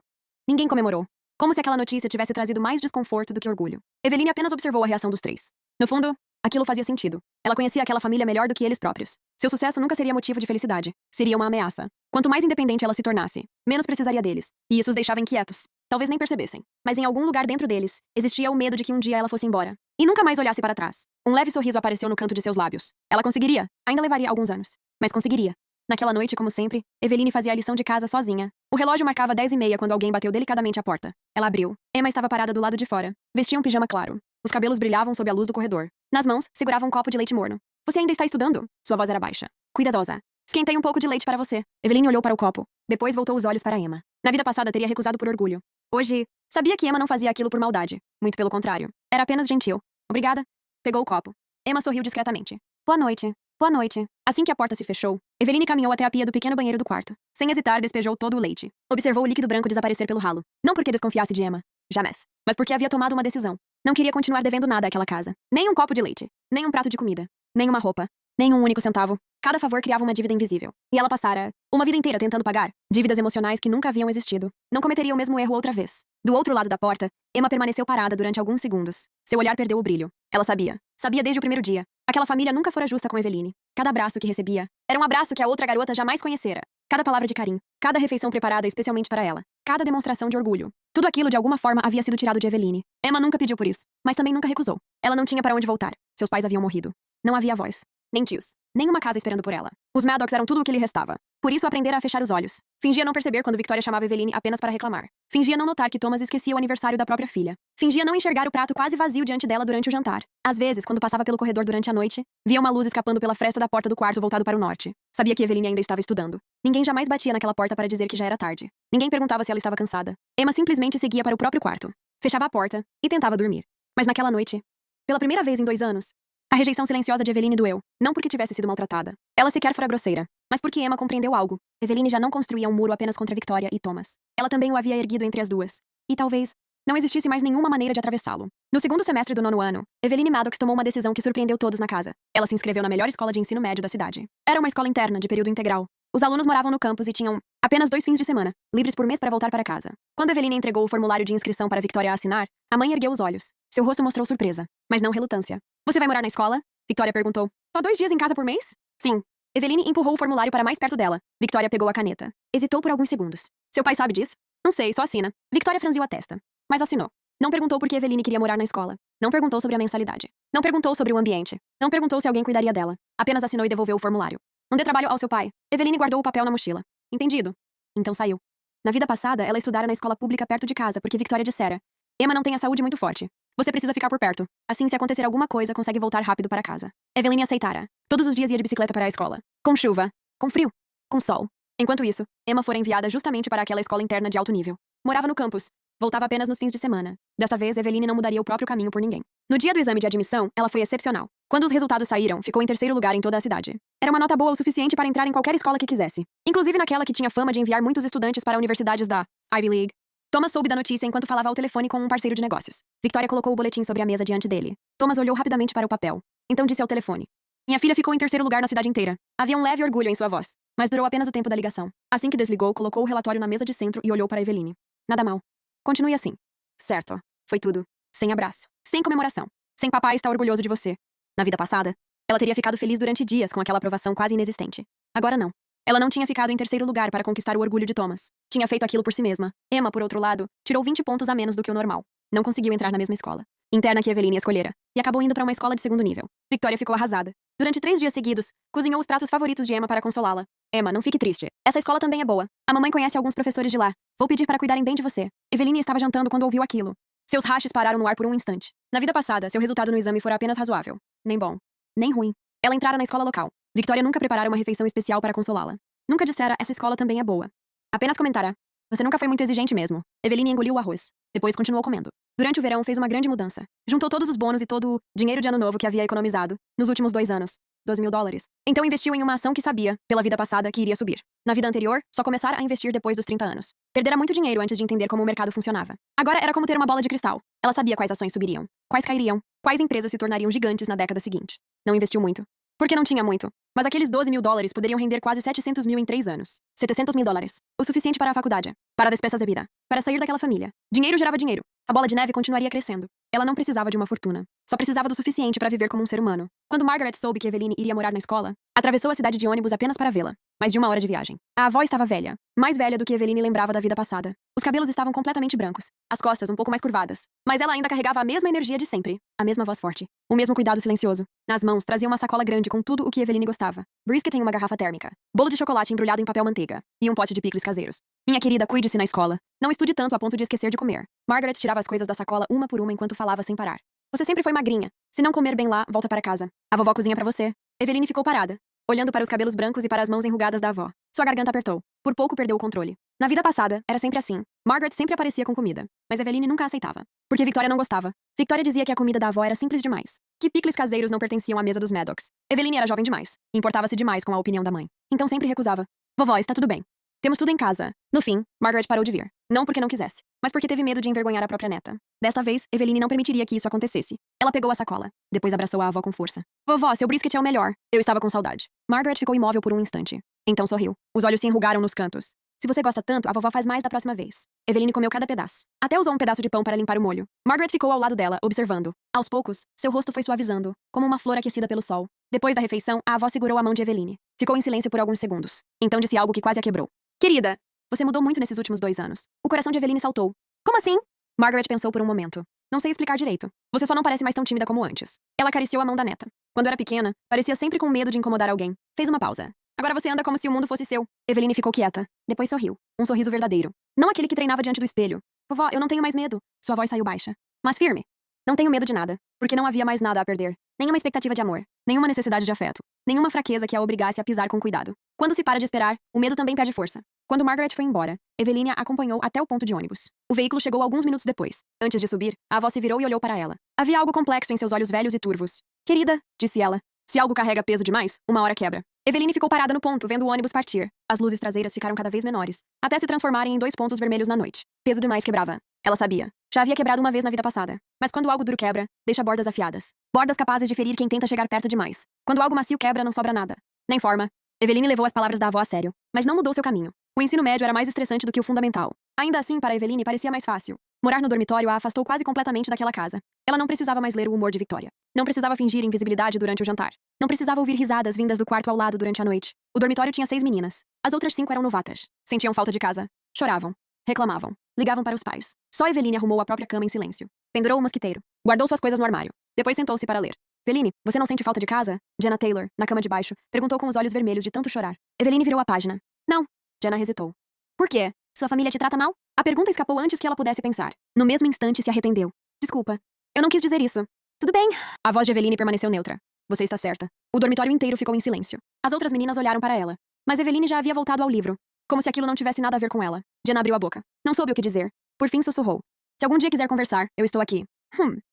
Ninguém comemorou. Como se aquela notícia tivesse trazido mais desconforto do que orgulho. Eveline apenas observou a reação dos 3. No fundo, aquilo fazia sentido. Ela conhecia aquela família melhor do que eles próprios. Seu sucesso nunca seria motivo de felicidade. Seria uma ameaça. Quanto mais independente ela se tornasse, menos precisaria deles. E isso os deixava inquietos. Talvez nem percebessem. Mas em algum lugar dentro deles, existia o medo de que um dia ela fosse embora. E nunca mais olhasse para trás. Um leve sorriso apareceu no canto de seus lábios. Ela conseguiria. Ainda levaria alguns anos. Mas conseguiria. Naquela noite, como sempre, Eveline fazia a lição de casa sozinha. O relógio marcava 10h30 quando alguém bateu delicadamente à porta. Ela abriu. Emma estava parada do lado de fora. Vestia um pijama claro. Os cabelos brilhavam sob a luz do corredor. Nas mãos, segurava um copo de leite morno. Você ainda está estudando? Sua voz era baixa. Cuidadosa. Esquentei um pouco de leite para você. Eveline olhou para o copo. Depois voltou os olhos para Emma. Na vida passada teria recusado por orgulho. Hoje, sabia que Emma não fazia aquilo por maldade. Muito pelo contrário. Era apenas gentil. Obrigada. Pegou o copo. Emma sorriu discretamente. Boa noite. Boa noite. Assim que a porta se fechou, Eveline caminhou até a pia do pequeno banheiro do quarto. Sem hesitar, despejou todo o leite. Observou o líquido branco desaparecer pelo ralo. Não porque desconfiasse de Emma. Jamais. Mas porque havia tomado uma decisão. Não queria continuar devendo nada àquela casa. Nem um copo de leite. Nem um prato de comida. Nem uma roupa. Nem um único centavo. Cada favor criava uma dívida invisível. E ela passara uma vida inteira tentando pagar dívidas emocionais que nunca haviam existido. Não cometeria o mesmo erro outra vez. Do outro lado da porta, Emma permaneceu parada durante alguns segundos. Seu olhar perdeu o brilho. Ela sabia. Sabia desde o primeiro dia. Aquela família nunca fora justa com Eveline. Cada abraço que recebia era um abraço que a outra garota jamais conhecera. Cada palavra de carinho. Cada refeição preparada especialmente para ela. Cada demonstração de orgulho. Tudo aquilo de alguma forma havia sido tirado de Eveline. Emma nunca pediu por isso, mas também nunca recusou. Ela não tinha para onde voltar. Seus pais haviam morrido. Não havia avós. Nem tios. Nem uma casa esperando por ela. Os Maddox eram tudo o que lhe restava. Por isso aprendera a fechar os olhos. Fingia não perceber quando Victoria chamava Eveline apenas para reclamar. Fingia não notar que Thomas esquecia o aniversário da própria filha. Fingia não enxergar o prato quase vazio diante dela durante o jantar. Às vezes, quando passava pelo corredor durante a noite, via uma luz escapando pela fresta da porta do quarto voltado para o norte. Sabia que Eveline ainda estava estudando. Ninguém jamais batia naquela porta para dizer que já era tarde. Ninguém perguntava se ela estava cansada. Emma simplesmente seguia para o próprio quarto. Fechava a porta e tentava dormir. Mas naquela noite, pela primeira vez em 2 anos, a rejeição silenciosa de Eveline doeu. Não porque tivesse sido maltratada. Ela sequer fora grosseira. Mas porque Emma compreendeu algo. Eveline já não construía um muro apenas contra Victoria e Thomas. Ela também o havia erguido entre as duas. E talvez não existisse mais nenhuma maneira de atravessá-lo. No segundo semestre do 9º ano, Eveline Maddox tomou uma decisão que surpreendeu todos na casa. Ela se inscreveu na melhor escola de ensino médio da cidade. Era uma escola interna, de período integral. Os alunos moravam no campus e tinham apenas 2 fins de semana, livres por mês para voltar para casa. Quando Eveline entregou o formulário de inscrição para Victoria assinar, a mãe ergueu os olhos. Seu rosto mostrou surpresa, mas não relutância. Você vai morar na escola? Victoria perguntou. Só 2 dias em casa por mês? Sim. Eveline empurrou o formulário para mais perto dela. Victoria pegou a caneta. Hesitou por alguns segundos. Seu pai sabe disso? Não sei, só assina. Victoria franziu a testa. Mas assinou. Não perguntou por que Eveline queria morar na escola. Não perguntou sobre a mensalidade. Não perguntou sobre o ambiente. Não perguntou se alguém cuidaria dela. Apenas assinou e devolveu o formulário. Não dê trabalho ao seu pai. Eveline guardou o papel na mochila. Entendido. Então saiu. Na vida passada, ela estudara na escola pública perto de casa, porque Victoria dissera: Emma não tem a saúde muito forte. Você precisa ficar por perto. Assim, se acontecer alguma coisa, consegue voltar rápido para casa. Eveline aceitara. Todos os dias ia de bicicleta para a escola. Com chuva. Com frio. Com sol. Enquanto isso, Emma fora enviada justamente para aquela escola interna de alto nível. Morava no campus. Voltava apenas nos fins de semana. Dessa vez, Eveline não mudaria o próprio caminho por ninguém. No dia do exame de admissão, ela foi excepcional. Quando os resultados saíram, ficou em terceiro lugar em toda a cidade. Era uma nota boa o suficiente para entrar em qualquer escola que quisesse. Inclusive naquela que tinha fama de enviar muitos estudantes para universidades da Ivy League. Thomas soube da notícia enquanto falava ao telefone com um parceiro de negócios. Victoria colocou o boletim sobre a mesa diante dele. Thomas olhou rapidamente para o papel. Então disse ao telefone: Minha filha ficou em terceiro lugar na cidade inteira. Havia um leve orgulho em sua voz, mas durou apenas o tempo da ligação. Assim que desligou, colocou o relatório na mesa de centro e olhou para Eveline. Nada mal. Continue assim. Certo. Foi tudo. Sem abraço. Sem comemoração. Sem papai estar orgulhoso de você. Na vida passada, ela teria ficado feliz durante dias com aquela aprovação quase inexistente. Agora não. Ela não tinha ficado em terceiro lugar para conquistar o orgulho de Thomas. Tinha feito aquilo por si mesma. Emma, por outro lado, tirou 20 pontos a menos do que o normal. Não conseguiu entrar na mesma escola interna que Eveline escolhera, e acabou indo para uma escola de segundo nível. Victoria ficou arrasada. Durante 3 dias seguidos, cozinhou os pratos favoritos de Emma para consolá-la. Emma, não fique triste. Essa escola também é boa. A mamãe conhece alguns professores de lá. Vou pedir para cuidarem bem de você. Eveline estava jantando quando ouviu aquilo. Seus rachos pararam no ar por um instante. Na vida passada, seu resultado no exame fora apenas razoável. Nem bom. Nem ruim. Ela entrara na escola local. Victoria nunca preparara uma refeição especial para consolá-la. Nunca dissera, essa escola também é boa. Apenas comentara: Você nunca foi muito exigente mesmo. Eveline engoliu o arroz. Depois continuou comendo. Durante o verão, fez uma grande mudança. Juntou todos os bônus e todo o dinheiro de ano novo que havia economizado nos últimos 2 anos. $12.000. Então investiu em uma ação que sabia, pela vida passada, que iria subir. Na vida anterior, só começara a investir depois dos 30 anos. Perdera muito dinheiro antes de entender como o mercado funcionava. Agora era como ter uma bola de cristal. Ela sabia quais ações subiriam, quais cairiam, quais empresas se tornariam gigantes na década seguinte. Não investiu muito. Porque não tinha muito. Mas aqueles $12.000 poderiam render quase 700 mil em 3 anos. $700.000. O suficiente para a faculdade. Para despesas da vida. Para sair daquela família. Dinheiro gerava dinheiro. A bola de neve continuaria crescendo. Ela não precisava de uma fortuna. Só precisava do suficiente para viver como um ser humano. Quando Margaret soube que Eveline iria morar na escola, atravessou a cidade de ônibus apenas para vê-la. Mais de 1 hora de viagem. A avó estava velha. Mais velha do que Eveline lembrava da vida passada. Os cabelos estavam completamente brancos. As costas um pouco mais curvadas. Mas ela ainda carregava a mesma energia de sempre. A mesma voz forte. O mesmo cuidado silencioso. Nas mãos, trazia uma sacola grande com tudo o que Eveline gostava. Brisket em uma garrafa térmica. Bolo de chocolate embrulhado em papel manteiga. E um pote de picles caseiros. Minha querida, cuide-se na escola. Não estude tanto a ponto de esquecer de comer. Margaret tirava as coisas da sacola uma por uma enquanto falava sem parar. Você sempre foi magrinha. Se não comer bem lá, volta para casa. A vovó cozinha para você. Eveline ficou parada, olhando para os cabelos brancos e para as mãos enrugadas da avó. Sua garganta apertou. Por pouco perdeu o controle. Na vida passada, era sempre assim. Margaret sempre aparecia com comida. Mas Eveline nunca aceitava. Porque Victoria não gostava. Victoria dizia que a comida da avó era simples demais. Que picles caseiros não pertenciam à mesa dos Maddox. Eveline era jovem demais. Importava-se demais com a opinião da mãe. Então sempre recusava. Vovó, está tudo bem. Temos tudo em casa. No fim, Margaret parou de vir. Não porque não quisesse, mas porque teve medo de envergonhar a própria neta. Desta vez, Eveline não permitiria que isso acontecesse. Ela pegou a sacola. Depois abraçou a avó com força. Vovó, seu brisket é o melhor. Eu estava com saudade. Margaret ficou imóvel por um instante. Então sorriu. Os olhos se enrugaram nos cantos. Se você gosta tanto, a vovó faz mais da próxima vez. Eveline comeu cada pedaço. Até usou um pedaço de pão para limpar o molho. Margaret ficou ao lado dela, observando. Aos poucos, seu rosto foi suavizando, como uma flor aquecida pelo sol. Depois da refeição, a avó segurou a mão de Eveline. Ficou em silêncio por alguns segundos. Então disse algo que quase a quebrou. Querida, você mudou muito nesses últimos 2 anos. O coração de Eveline saltou. Como assim? Margaret pensou por um momento. Não sei explicar direito. Você só não parece mais tão tímida como antes. Ela acariciou a mão da neta. Quando era pequena, parecia sempre com medo de incomodar alguém. Fez uma pausa. Agora você anda como se o mundo fosse seu. Eveline ficou quieta. Depois sorriu. Um sorriso verdadeiro. Não aquele que treinava diante do espelho. Vovó, eu não tenho mais medo. Sua voz saiu baixa. Mas firme. Não tenho medo de nada. Porque não havia mais nada a perder. Nenhuma expectativa de amor. Nenhuma necessidade de afeto. Nenhuma fraqueza que a obrigasse a pisar com cuidado. Quando se para de esperar, o medo também perde força. Quando Margaret foi embora, Eveline a acompanhou até o ponto de ônibus. O veículo chegou alguns minutos depois. Antes de subir, a avó se virou e olhou para ela. Havia algo complexo em seus olhos velhos e turvos. Querida, disse ela, se algo carrega peso demais, uma hora quebra. Eveline ficou parada no ponto, vendo o ônibus partir. As luzes traseiras ficaram cada vez menores, até se transformarem em 2 pontos vermelhos na noite. Peso demais quebrava. Ela sabia. Já havia quebrado uma vez na vida passada. Mas quando algo duro quebra, deixa bordas afiadas. Bordas capazes de ferir quem tenta chegar perto demais. Quando algo macio quebra, não sobra nada. Nem forma. Eveline levou as palavras da avó a sério, mas não mudou seu caminho. O ensino médio era mais estressante do que o fundamental. Ainda assim, para Eveline parecia mais fácil. Morar no dormitório a afastou quase completamente daquela casa. Ela não precisava mais ler o humor de Victoria. Não precisava fingir invisibilidade durante o jantar. Não precisava ouvir risadas vindas do quarto ao lado durante a noite. O dormitório tinha 6 meninas. As outras 5 eram novatas. Sentiam falta de casa. Choravam. Reclamavam. Ligavam para os pais. Só Eveline arrumou a própria cama em silêncio. Pendurou o mosquiteiro. Guardou suas coisas no armário. Depois sentou-se para ler. Eveline, você não sente falta de casa? Jenna Taylor, na cama de baixo, perguntou com os olhos vermelhos de tanto chorar. Eveline virou a página. Não. Jenna hesitou. Por quê? Sua família te trata mal? A pergunta escapou antes que ela pudesse pensar. No mesmo instante, se arrependeu. Desculpa. Eu não quis dizer isso. Tudo bem. A voz de Eveline permaneceu neutra. Você está certa. O dormitório inteiro ficou em silêncio. As outras meninas olharam para ela. Mas Eveline já havia voltado ao livro. Como se aquilo não tivesse nada a ver com ela. Jenna abriu a boca. Não soube o que dizer. Por fim sussurrou. Se algum dia quiser conversar, eu estou aqui.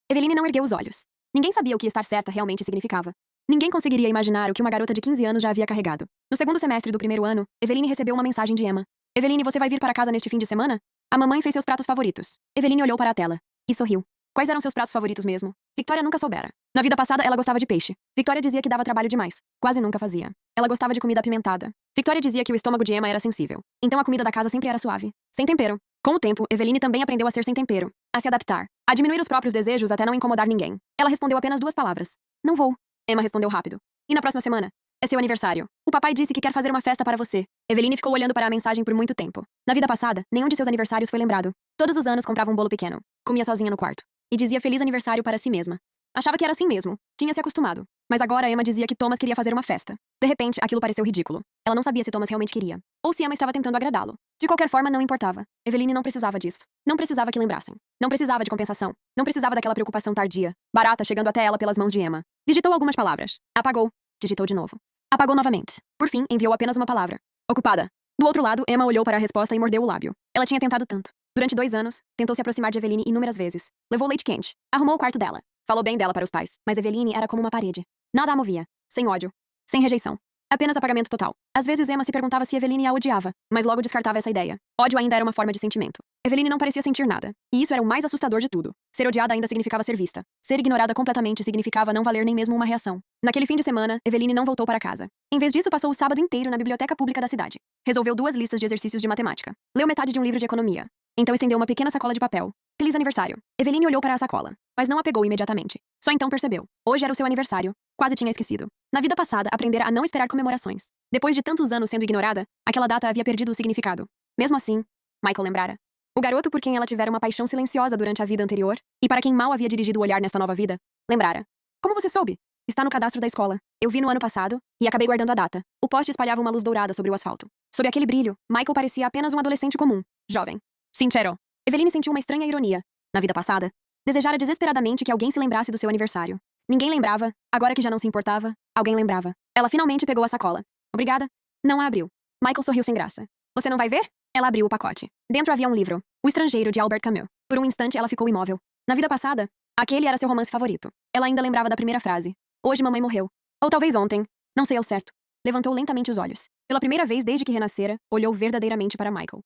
Eveline não ergueu os olhos. Ninguém sabia o que estar certa realmente significava. Ninguém conseguiria imaginar o que uma garota de 15 anos já havia carregado. No segundo semestre do primeiro ano, Eveline recebeu uma mensagem de Emma. Eveline, você vai vir para casa neste fim de semana? A mamãe fez seus pratos favoritos. Eveline olhou para a tela. E sorriu. Quais eram seus pratos favoritos mesmo? Victoria nunca soubera. Na vida passada, ela gostava de peixe. Victoria dizia que dava trabalho demais. Quase nunca fazia. Ela gostava de comida apimentada. Victoria dizia que o estômago de Emma era sensível. Então a comida da casa sempre era suave. Sem tempero. Com o tempo, Eveline também aprendeu a ser sem tempero. A se adaptar. A diminuir os próprios desejos até não incomodar ninguém. Ela respondeu apenas 2 palavras. Não vou. Emma respondeu rápido. E na próxima semana? É seu aniversário. O papai disse que quer fazer uma festa para você. Eveline ficou olhando para a mensagem por muito tempo. Na vida passada, nenhum de seus aniversários foi lembrado. Todos os anos comprava um bolo pequeno. Comia sozinha no quarto. E dizia feliz aniversário para si mesma. Achava que era assim mesmo. Tinha se acostumado. Mas agora Emma dizia que Thomas queria fazer uma festa. De repente, aquilo pareceu ridículo. Ela não sabia se Thomas realmente queria. Ou se Emma estava tentando agradá-lo. De qualquer forma, não importava. Eveline não precisava disso. Não precisava que lembrassem. Não precisava de compensação. Não precisava daquela preocupação tardia. Barata chegando até ela pelas mãos de Emma. Digitou algumas palavras. Apagou. Digitou de novo. Apagou novamente. Por fim, enviou apenas uma palavra. Ocupada. Do outro lado, Emma olhou para a resposta e mordeu o lábio. Ela tinha tentado tanto. Durante 2 anos, tentou se aproximar de Eveline inúmeras vezes. Levou leite quente. Arrumou o quarto dela. Falou bem dela para os pais. Mas Eveline era como uma parede. Nada a movia. Sem ódio. Sem rejeição. Apenas apagamento total. Às vezes Emma se perguntava se Eveline a odiava, mas logo descartava essa ideia. Ódio ainda era uma forma de sentimento. Eveline não parecia sentir nada. E isso era o mais assustador de tudo. Ser odiada ainda significava ser vista. Ser ignorada completamente significava não valer nem mesmo uma reação. Naquele fim de semana, Eveline não voltou para casa. Em vez disso, passou o sábado inteiro na biblioteca pública da cidade. Resolveu 2 listas de exercícios de matemática. Leu metade de um livro de economia. Então estendeu uma pequena sacola de papel. Feliz aniversário. Eveline olhou para a sacola, mas não a pegou imediatamente. Só então percebeu. Hoje era o seu aniversário. Quase tinha esquecido. Na vida passada, aprendera a não esperar comemorações. Depois de tantos anos sendo ignorada, aquela data havia perdido o significado. Mesmo assim, Michael lembrara. O garoto por quem ela tivera uma paixão silenciosa durante a vida anterior, e para quem mal havia dirigido o olhar nesta nova vida, lembrara. Como você soube? Está no cadastro da escola. Eu vi no ano passado, e acabei guardando a data. O poste espalhava uma luz dourada sobre o asfalto. Sob aquele brilho, Michael parecia apenas um adolescente comum. Jovem. Sincero. Eveline sentiu uma estranha ironia. Na vida passada, desejara desesperadamente que alguém se lembrasse do seu aniversário. Ninguém lembrava, agora que já não se importava, alguém lembrava. Ela finalmente pegou a sacola. Obrigada. Não a abriu. Michael sorriu sem graça. Você não vai ver? Ela abriu o pacote. Dentro havia um livro. O Estrangeiro, de Albert Camus. Por um instante, ela ficou imóvel. Na vida passada, aquele era seu romance favorito. Ela ainda lembrava da primeira frase. Hoje mamãe morreu. Ou talvez ontem. Não sei ao certo. Levantou lentamente os olhos. Pela primeira vez desde que renascera, olhou verdadeiramente para Michael.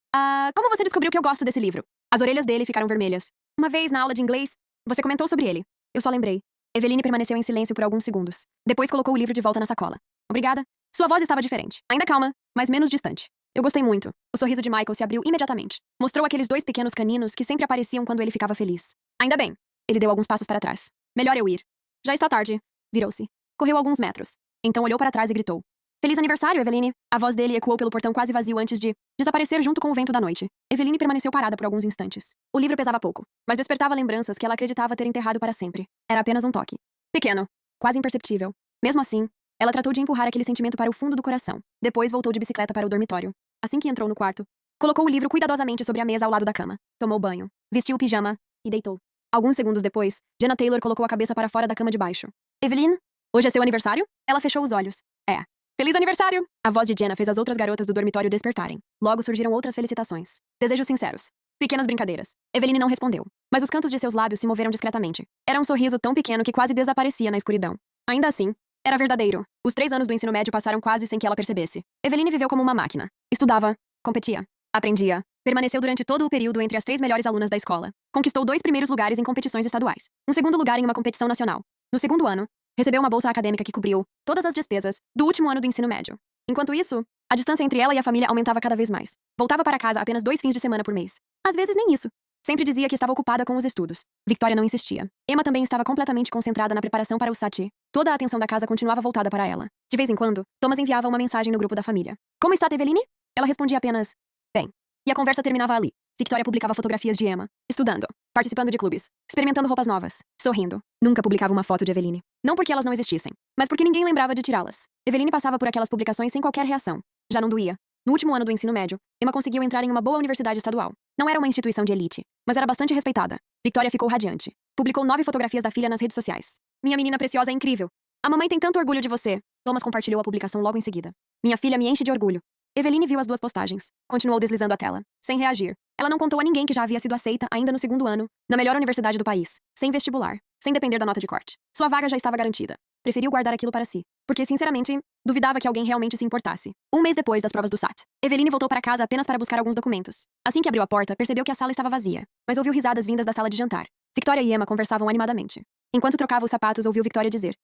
Como você descobriu que eu gosto desse livro? As orelhas dele ficaram vermelhas. Uma vez, na aula de inglês, você comentou sobre ele. Eu só lembrei. Eveline permaneceu em silêncio por alguns segundos. Depois colocou o livro de volta na sacola. Obrigada. Sua voz estava diferente. Ainda calma, mas menos distante. Eu gostei muito. O sorriso de Michael se abriu imediatamente. Mostrou aqueles 2 pequenos caninos que sempre apareciam quando ele ficava feliz. Ainda bem. Ele deu alguns passos para trás. Melhor eu ir. Já está tarde. Virou-se. Correu alguns metros. Então olhou para trás e gritou. Feliz aniversário, Eveline. A voz dele ecoou pelo portão quase vazio antes de desaparecer junto com o vento da noite. Eveline permaneceu parada por alguns instantes. O livro pesava pouco, mas despertava lembranças que ela acreditava ter enterrado para sempre. Era apenas um toque. Pequeno. Quase imperceptível. Mesmo assim, ela tratou de empurrar aquele sentimento para o fundo do coração. Depois voltou de bicicleta para o dormitório. Assim que entrou no quarto, colocou o livro cuidadosamente sobre a mesa ao lado da cama. Tomou banho. Vestiu o pijama e deitou. Alguns segundos depois, Jenna Taylor colocou a cabeça para fora da cama de baixo. Eveline, hoje é seu aniversário? Ela fechou os olhos. É. Feliz aniversário! A voz de Jenna fez as outras garotas do dormitório despertarem. Logo surgiram outras felicitações. Desejos sinceros. Pequenas brincadeiras. Eveline não respondeu. Mas os cantos de seus lábios se moveram discretamente. Era um sorriso tão pequeno que quase desaparecia na escuridão. Ainda assim, era verdadeiro. Os 3 anos do ensino médio passaram quase sem que ela percebesse. Eveline viveu como uma máquina. Estudava, competia, aprendia. Permaneceu durante todo o período entre as 3 melhores alunas da escola. Conquistou 2 primeiros lugares em competições estaduais. Um segundo lugar em uma competição nacional. No segundo ano, recebeu uma bolsa acadêmica que cobriu todas as despesas do último ano do ensino médio. Enquanto isso, a distância entre ela e a família aumentava cada vez mais. Voltava para casa apenas 2 fins de semana por mês. Às vezes nem isso. Sempre dizia que estava ocupada com os estudos. Victoria não insistia. Emma também estava completamente concentrada na preparação para o sati. Toda a atenção da casa continuava voltada para ela. De vez em quando, Thomas enviava uma mensagem no grupo da família. Como está, Eveline? Ela respondia apenas, bem. E a conversa terminava ali. Victoria publicava fotografias de Emma, estudando, participando de clubes, experimentando roupas novas, sorrindo. Nunca publicava uma foto de Eveline. Não porque elas não existissem, mas porque ninguém lembrava de tirá-las. Eveline passava por aquelas publicações sem qualquer reação. Já não doía. No último ano do ensino médio, Emma conseguiu entrar em uma boa universidade estadual. Não era uma instituição de elite, mas era bastante respeitada. Victoria ficou radiante. Publicou 9 fotografias da filha nas redes sociais. Minha menina preciosa é incrível. A mamãe tem tanto orgulho de você. Thomas compartilhou a publicação logo em seguida. Minha filha me enche de orgulho. Eveline viu as 2 postagens. Continuou deslizando a tela, sem reagir. Ela não contou a ninguém que já havia sido aceita ainda no 2º ano, na melhor universidade do país, sem vestibular, sem depender da nota de corte. Sua vaga já estava garantida. Preferiu guardar aquilo para si, porque, sinceramente, duvidava que alguém realmente se importasse. Um mês depois das provas do SAT, Eveline voltou para casa apenas para buscar alguns documentos. Assim que abriu a porta, percebeu que a sala estava vazia, mas ouviu risadas vindas da sala de jantar. Victoria e Emma conversavam animadamente. Enquanto trocava os sapatos, ouviu Victoria dizer: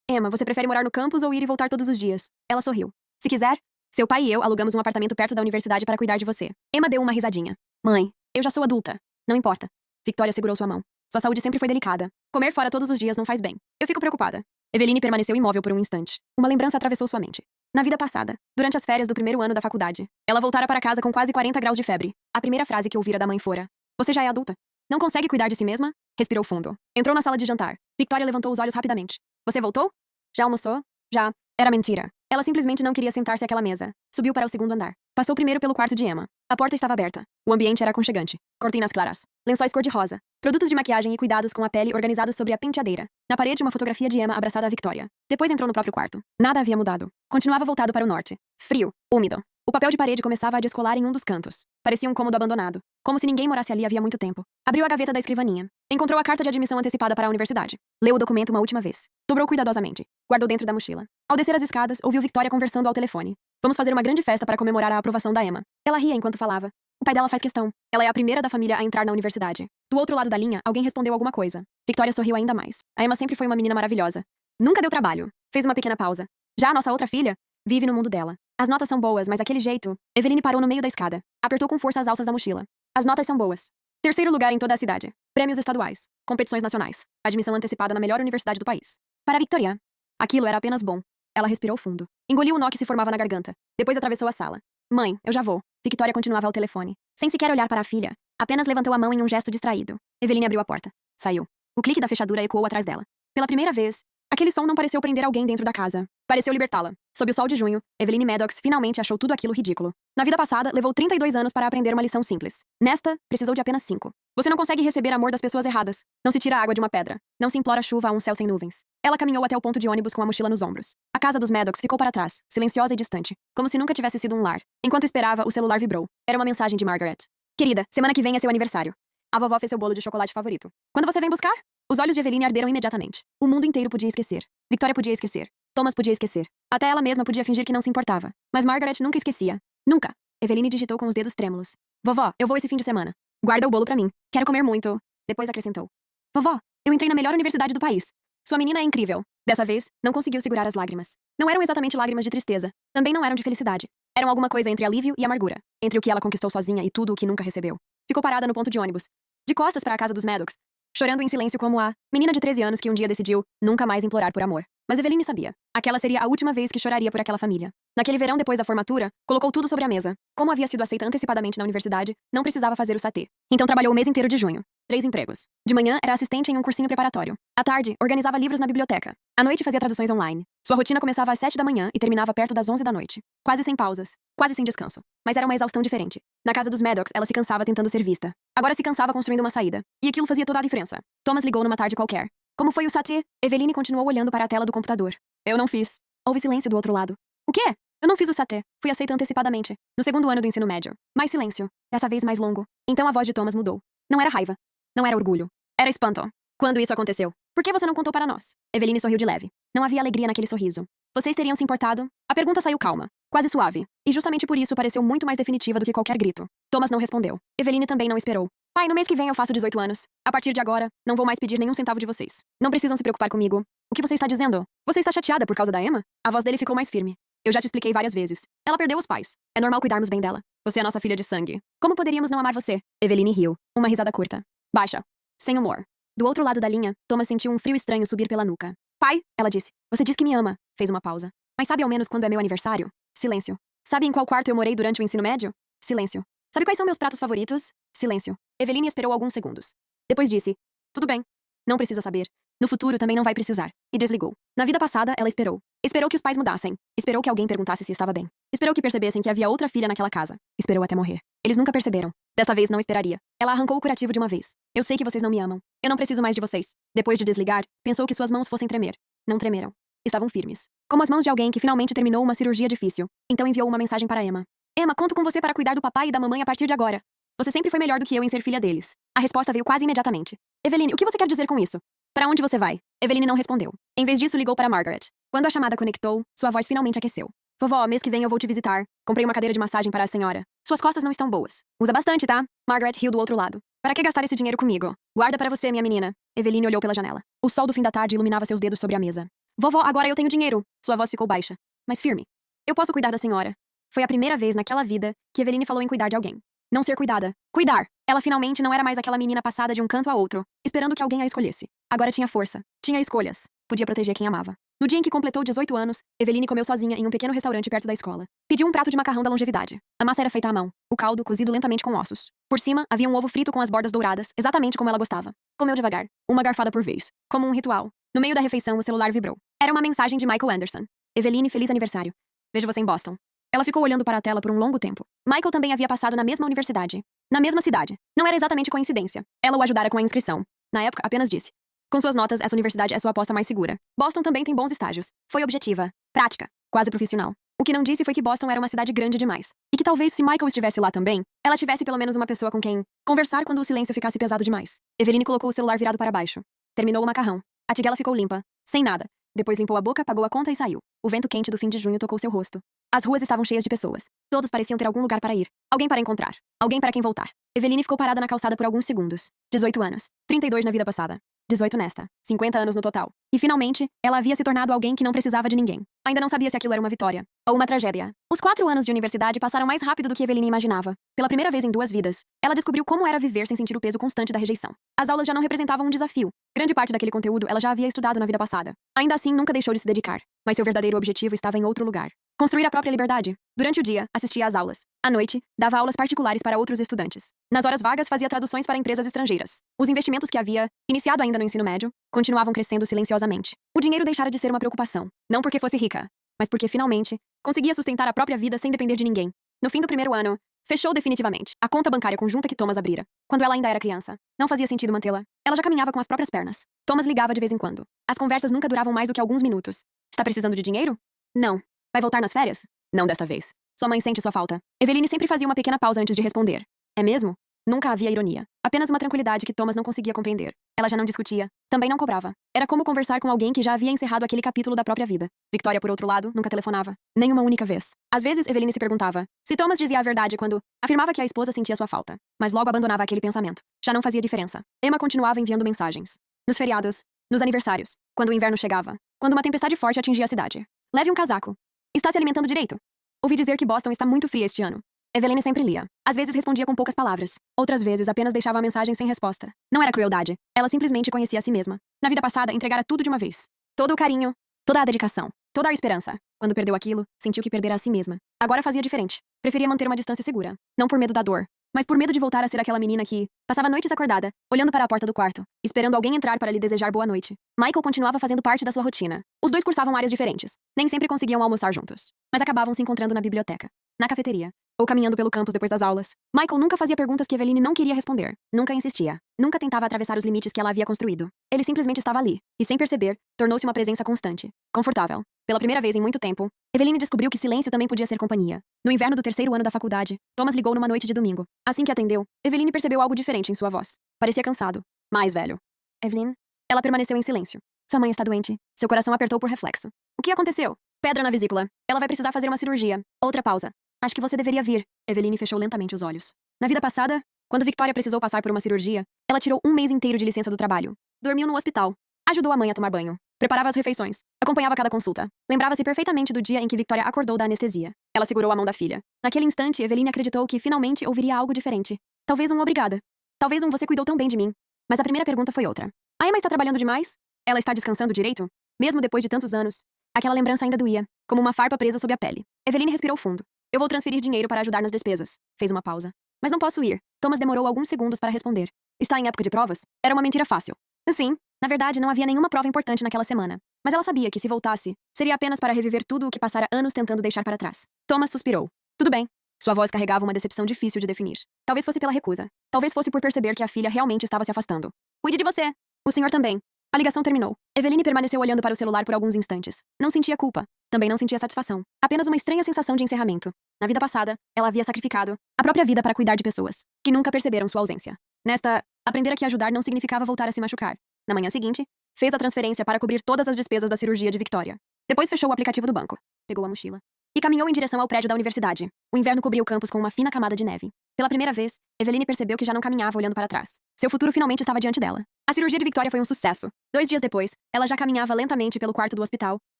Emma, você prefere morar no campus ou ir e voltar todos os dias? Ela sorriu. Se quiser, seu pai e eu alugamos um apartamento perto da universidade para cuidar de você. Emma deu uma risadinha. Mãe, eu já sou adulta. Não importa. Victoria segurou sua mão. Sua saúde sempre foi delicada. Comer fora todos os dias não faz bem. Eu fico preocupada. Eveline permaneceu imóvel por um instante. Uma lembrança atravessou sua mente. Na vida passada, durante as férias do 1º ano da faculdade, ela voltara para casa com quase 40 graus de febre. A primeira frase que ouvira da mãe fora: Você já é adulta? Não consegue cuidar de si mesma? Respirou fundo. Entrou na sala de jantar. Victoria levantou os olhos rapidamente. Você voltou? Já almoçou? Já. Era mentira. Ela simplesmente não queria sentar-se àquela mesa. Subiu para o 2º andar. Passou primeiro pelo quarto de Emma. A porta estava aberta. O ambiente era aconchegante. Cortinas claras. Lençóis cor-de-rosa. Produtos de maquiagem e cuidados com a pele organizados sobre a penteadeira. Na parede, uma fotografia de Emma abraçada a Victoria. Depois entrou no próprio quarto. Nada havia mudado. Continuava voltado para o norte. Frio. Úmido. O papel de parede começava a descolar em um dos cantos. Parecia um cômodo abandonado. Como se ninguém morasse ali havia muito tempo. Abriu a gaveta da escrivaninha. Encontrou a carta de admissão antecipada para a universidade. Leu o documento uma última vez. Dobrou cuidadosamente. Guardou dentro da mochila. Ao descer as escadas, ouviu Victoria conversando ao telefone. Vamos fazer uma grande festa para comemorar a aprovação da Emma. Ela ria enquanto falava. O pai dela faz questão. Ela é a primeira da família a entrar na universidade. Do outro lado da linha, alguém respondeu alguma coisa. Victoria sorriu ainda mais. A Emma sempre foi uma menina maravilhosa. Nunca deu trabalho. Fez uma pequena pausa. Já a nossa outra filha vive no mundo dela. As notas são boas, mas aquele jeito... Eveline parou no meio da escada. Apertou com força as alças da mochila. As notas são boas. 3º lugar em toda a cidade. Prêmios estaduais. Competições nacionais. Admissão antecipada na melhor universidade do país. Para Victoria, aquilo era apenas bom. Ela respirou fundo. Engoliu o nó que se formava na garganta. Depois atravessou a sala. Mãe, eu já vou. Victoria continuava ao telefone. Sem sequer olhar para a filha. Apenas levantou a mão em um gesto distraído. Eveline abriu a porta. Saiu. O clique da fechadura ecoou atrás dela. Pela primeira vez, aquele som não pareceu prender alguém dentro da casa. Pareceu libertá-la. Sob o sol de junho, Eveline Maddox finalmente achou tudo aquilo ridículo. Na vida passada, levou 32 anos para aprender uma lição simples. Nesta, precisou de apenas 5. Você não consegue receber amor das pessoas erradas. Não se tira água de uma pedra. Não se implora chuva a um céu sem nuvens. Ela caminhou até o ponto de ônibus com a mochila nos ombros. A casa dos Maddox ficou para trás, silenciosa e distante, como se nunca tivesse sido um lar. Enquanto esperava, o celular vibrou. Era uma mensagem de Margaret. Querida, semana que vem é seu aniversário. A vovó fez seu bolo de chocolate favorito. Quando você vem buscar? Os olhos de Eveline arderam imediatamente. O mundo inteiro podia esquecer. Victoria podia esquecer. Thomas podia esquecer. Até ela mesma podia fingir que não se importava. Mas Margaret nunca esquecia. Nunca. Eveline digitou com os dedos trêmulos. Vovó, eu vou esse fim de semana. Guarda o bolo pra mim. Quero comer muito. Depois acrescentou. Vovó, eu entrei na melhor universidade do país. Sua menina é incrível. Dessa vez, não conseguiu segurar as lágrimas. Não eram exatamente lágrimas de tristeza. Também não eram de felicidade. Eram alguma coisa entre alívio e amargura. Entre o que ela conquistou sozinha e tudo o que nunca recebeu. Ficou parada no ponto de ônibus. De costas para a casa dos Maddox. Chorando em silêncio como a menina de 13 anos que um dia decidiu nunca mais implorar por amor. Mas Eveline sabia. Aquela seria a última vez que choraria por aquela família. Naquele verão depois da formatura, colocou tudo sobre a mesa. Como havia sido aceita antecipadamente na universidade, não precisava fazer o SAT. Então trabalhou o mês inteiro de junho. 3 empregos. De manhã, era assistente em um cursinho preparatório. À tarde, organizava livros na biblioteca. À noite, fazia traduções online. Sua rotina começava às 7 da manhã e terminava perto das 11 da noite. Quase sem pausas. Quase sem descanso. Mas era uma exaustão diferente. Na casa dos Maddox, ela se cansava tentando ser vista. Agora se cansava construindo uma saída. E aquilo fazia toda a diferença. Thomas ligou numa tarde qualquer. Como foi o SAT? Eveline continuou olhando para a tela do computador. Eu não fiz. Houve silêncio do outro lado. O quê? Eu não fiz o SAT. Fui aceita antecipadamente. No 2º ano do ensino médio. Mais silêncio. Dessa vez mais longo. Então a voz de Thomas mudou. Não era raiva. Não era orgulho. Era espanto. Quando isso aconteceu? Por que você não contou para nós? Eveline sorriu de leve. Não havia alegria naquele sorriso. Vocês teriam se importado? A pergunta saiu calma. Quase suave. E justamente por isso pareceu muito mais definitiva do que qualquer grito. Thomas não respondeu. Eveline também não esperou. Pai, no mês que vem eu faço 18 anos. A partir de agora, não vou mais pedir nenhum centavo de vocês. Não precisam se preocupar comigo. O que você está dizendo? Você está chateada por causa da Emma? A voz dele ficou mais firme. Eu já te expliquei várias vezes. Ela perdeu os pais. É normal cuidarmos bem dela. Você é nossa filha de sangue. Como poderíamos não amar você? Eveline riu. Uma risada curta. Baixa. Sem humor. Do outro lado da linha, Thomas sentiu um frio estranho subir pela nuca. Pai, ela disse. Você diz que me ama. Fez uma pausa. Mas sabe ao menos quando é meu aniversário? Silêncio. Sabe em qual quarto eu morei durante o ensino médio? Silêncio. Sabe quais são meus pratos favoritos? Silêncio. Eveline esperou alguns segundos. Depois disse: tudo bem. Não precisa saber. No futuro também não vai precisar. E desligou. Na vida passada, ela esperou. Esperou que os pais mudassem. Esperou que alguém perguntasse se estava bem. Esperou que percebessem que havia outra filha naquela casa. Esperou até morrer. Eles nunca perceberam. Dessa vez não esperaria. Ela arrancou o curativo de uma vez. Eu sei que vocês não me amam. Eu não preciso mais de vocês. Depois de desligar, pensou que suas mãos fossem tremer. Não tremeram. Estavam firmes. Como as mãos de alguém que finalmente terminou uma cirurgia difícil. Então enviou uma mensagem para Emma. Emma, conto com você para cuidar do papai e da mamãe a partir de agora. Você sempre foi melhor do que eu em ser filha deles. A resposta veio quase imediatamente. Eveline, o que você quer dizer com isso? Para onde você vai? Eveline não respondeu. Em vez disso, ligou para Margaret. Quando a chamada conectou, sua voz finalmente aqueceu. Vovó, mês que vem eu vou te visitar. Comprei uma cadeira de massagem para a senhora. Suas costas não estão boas. Usa bastante, tá? Margaret riu do outro lado. Para que gastar esse dinheiro comigo? Guarda para você, minha menina. Eveline olhou pela janela. O sol do fim da tarde iluminava seus dedos sobre a mesa. Vovó, agora eu tenho dinheiro. Sua voz ficou baixa, mas firme. Eu posso cuidar da senhora. Foi a primeira vez naquela vida que Eveline falou em cuidar de alguém. Não ser cuidada. Cuidar! Ela finalmente não era mais aquela menina passada de um canto a outro, esperando que alguém a escolhesse. Agora tinha força. Tinha escolhas. Podia proteger quem amava. No dia em que completou 18 anos, Eveline comeu sozinha em um pequeno restaurante perto da escola. Pediu um prato de macarrão da longevidade. A massa era feita à mão. O caldo cozido lentamente com ossos. Por cima, havia um ovo frito com as bordas douradas, exatamente como ela gostava. Comeu devagar. Uma garfada por vez. Como um ritual. No meio da refeição, o celular vibrou. Era uma mensagem de Michael Anderson. Eveline, feliz aniversário. Vejo você em Boston. Ela ficou olhando para a tela por um longo tempo. Michael também havia passado na mesma universidade. Na mesma cidade. Não era exatamente coincidência. Ela o ajudara com a inscrição. Na época, apenas disse. Com suas notas, essa universidade é sua aposta mais segura. Boston também tem bons estágios. Foi objetiva. Prática. Quase profissional. O que não disse foi que Boston era uma cidade grande demais. E que talvez, se Michael estivesse lá também, ela tivesse pelo menos uma pessoa com quem conversar quando o silêncio ficasse pesado demais. Eveline colocou o celular virado para baixo. Terminou o macarrão. A tigela ficou limpa. Sem nada. Depois limpou a boca, pagou a conta e saiu. O vento quente do fim de junho tocou seu rosto. As ruas estavam cheias de pessoas. Todos pareciam ter algum lugar para ir. Alguém para encontrar. Alguém para quem voltar. Eveline ficou parada na calçada por alguns segundos. 18 anos. 32 na vida passada. 18 nesta. 50 anos no total. E finalmente, ela havia se tornado alguém que não precisava de ninguém. Ainda não sabia se aquilo era uma vitória. Ou uma tragédia. Os 4 anos de universidade passaram mais rápido do que Eveline imaginava. Pela primeira vez em 2 vidas, ela descobriu como era viver sem sentir o peso constante da rejeição. As aulas já não representavam um desafio. Grande parte daquele conteúdo ela já havia estudado na vida passada. Ainda assim, nunca deixou de se dedicar. Mas seu verdadeiro objetivo estava em outro lugar. Construir a própria liberdade. Durante o dia, assistia às aulas. À noite, dava aulas particulares para outros estudantes. Nas horas vagas, fazia traduções para empresas estrangeiras. Os investimentos que havia, iniciado ainda no ensino médio, continuavam crescendo silenciosamente. O dinheiro deixara de ser uma preocupação. Não porque fosse rica, mas porque, finalmente, conseguia sustentar a própria vida sem depender de ninguém. No fim do primeiro ano, fechou definitivamente a conta bancária conjunta que Thomas abrira. Quando ela ainda era criança. Não fazia sentido mantê-la. Ela já caminhava com as próprias pernas. Thomas ligava de vez em quando. As conversas nunca duravam mais do que alguns minutos. Está precisando de dinheiro? Não. Vai voltar nas férias? Não desta vez. Sua mãe sente sua falta. Eveline sempre fazia uma pequena pausa antes de responder. É mesmo? Nunca havia ironia. Apenas uma tranquilidade que Thomas não conseguia compreender. Ela já não discutia. Também não cobrava. Era como conversar com alguém que já havia encerrado aquele capítulo da própria vida. Victoria, por outro lado, nunca telefonava. Nem uma única vez. Às vezes, Eveline se perguntava se Thomas dizia a verdade quando afirmava que a esposa sentia sua falta. Mas logo abandonava aquele pensamento. Já não fazia diferença. Emma continuava enviando mensagens. Nos feriados. Nos aniversários. Quando o inverno chegava. Quando uma tempestade forte atingia a cidade. Leve um casaco. Está se alimentando direito? Ouvi dizer que Boston está muito fria este ano. Eveline sempre lia. Às vezes respondia com poucas palavras. Outras vezes apenas deixava a mensagem sem resposta. Não era crueldade. Ela simplesmente conhecia a si mesma. Na vida passada, entregara tudo de uma vez. Todo o carinho, toda a dedicação, toda a esperança. Quando perdeu aquilo, sentiu que perdera a si mesma. Agora fazia diferente. Preferia manter uma distância segura. Não por medo da dor, mas por medo de voltar a ser aquela menina que passava noites acordada, olhando para a porta do quarto, esperando alguém entrar para lhe desejar boa noite. Michael continuava fazendo parte da sua rotina. Os dois cursavam áreas diferentes. Nem sempre conseguiam almoçar juntos. Mas acabavam se encontrando na biblioteca, na cafeteria, ou caminhando pelo campus depois das aulas. Michael nunca fazia perguntas que Eveline não queria responder. Nunca insistia. Nunca tentava atravessar os limites que ela havia construído. Ele simplesmente estava ali. E sem perceber, tornou-se uma presença constante. Confortável. Pela primeira vez em muito tempo, Eveline descobriu que silêncio também podia ser companhia. No inverno do 3º ano da faculdade, Thomas ligou numa noite de domingo. Assim que atendeu, Eveline percebeu algo diferente em sua voz. Parecia cansado. Mais velho. Eveline? Ela permaneceu em silêncio. Sua mãe está doente. Seu coração apertou por reflexo. O que aconteceu? Pedra na vesícula. Ela vai precisar fazer uma cirurgia. Outra pausa. Acho que você deveria vir. Eveline fechou lentamente os olhos. Na vida passada, quando Victoria precisou passar por uma cirurgia, ela tirou um mês inteiro de licença do trabalho. Dormiu no hospital. Ajudou a mãe a tomar banho. Preparava as refeições. Acompanhava cada consulta. Lembrava-se perfeitamente do dia em que Victoria acordou da anestesia. Ela segurou a mão da filha. Naquele instante, Eveline acreditou que finalmente ouviria algo diferente. Talvez um obrigada. Talvez um você cuidou tão bem de mim. Mas a primeira pergunta foi outra. A Emma está trabalhando demais? Ela está descansando direito? Mesmo depois de tantos anos? Aquela lembrança ainda doía, como uma farpa presa sob a pele. Eveline respirou fundo. Eu vou transferir dinheiro para ajudar nas despesas. Fez uma pausa. Mas não posso ir. Thomas demorou alguns segundos para responder. Está em época de provas? Era uma mentira fácil. Sim, na verdade não havia nenhuma prova importante naquela semana. Mas ela sabia que se voltasse, seria apenas para reviver tudo o que passara anos tentando deixar para trás. Thomas suspirou. Tudo bem. Sua voz carregava uma decepção difícil de definir. Talvez fosse pela recusa. Talvez fosse por perceber que a filha realmente estava se afastando. Cuide de você. O senhor também. A ligação terminou. Eveline permaneceu olhando para o celular por alguns instantes. Não sentia culpa. Também não sentia satisfação. Apenas uma estranha sensação de encerramento. Na vida passada, ela havia sacrificado a própria vida para cuidar de pessoas que nunca perceberam sua ausência. Nesta, aprender a que ajudar não significava voltar a se machucar. Na manhã seguinte, fez a transferência para cobrir todas as despesas da cirurgia de Victoria. Depois fechou o aplicativo do banco. Pegou a mochila e caminhou em direção ao prédio da universidade. O inverno cobriu o campus com uma fina camada de neve. Pela primeira vez, Eveline percebeu que já não caminhava olhando para trás. Seu futuro finalmente estava diante dela. A cirurgia de Victoria foi um sucesso. 2 dias depois, ela já caminhava lentamente pelo quarto do hospital,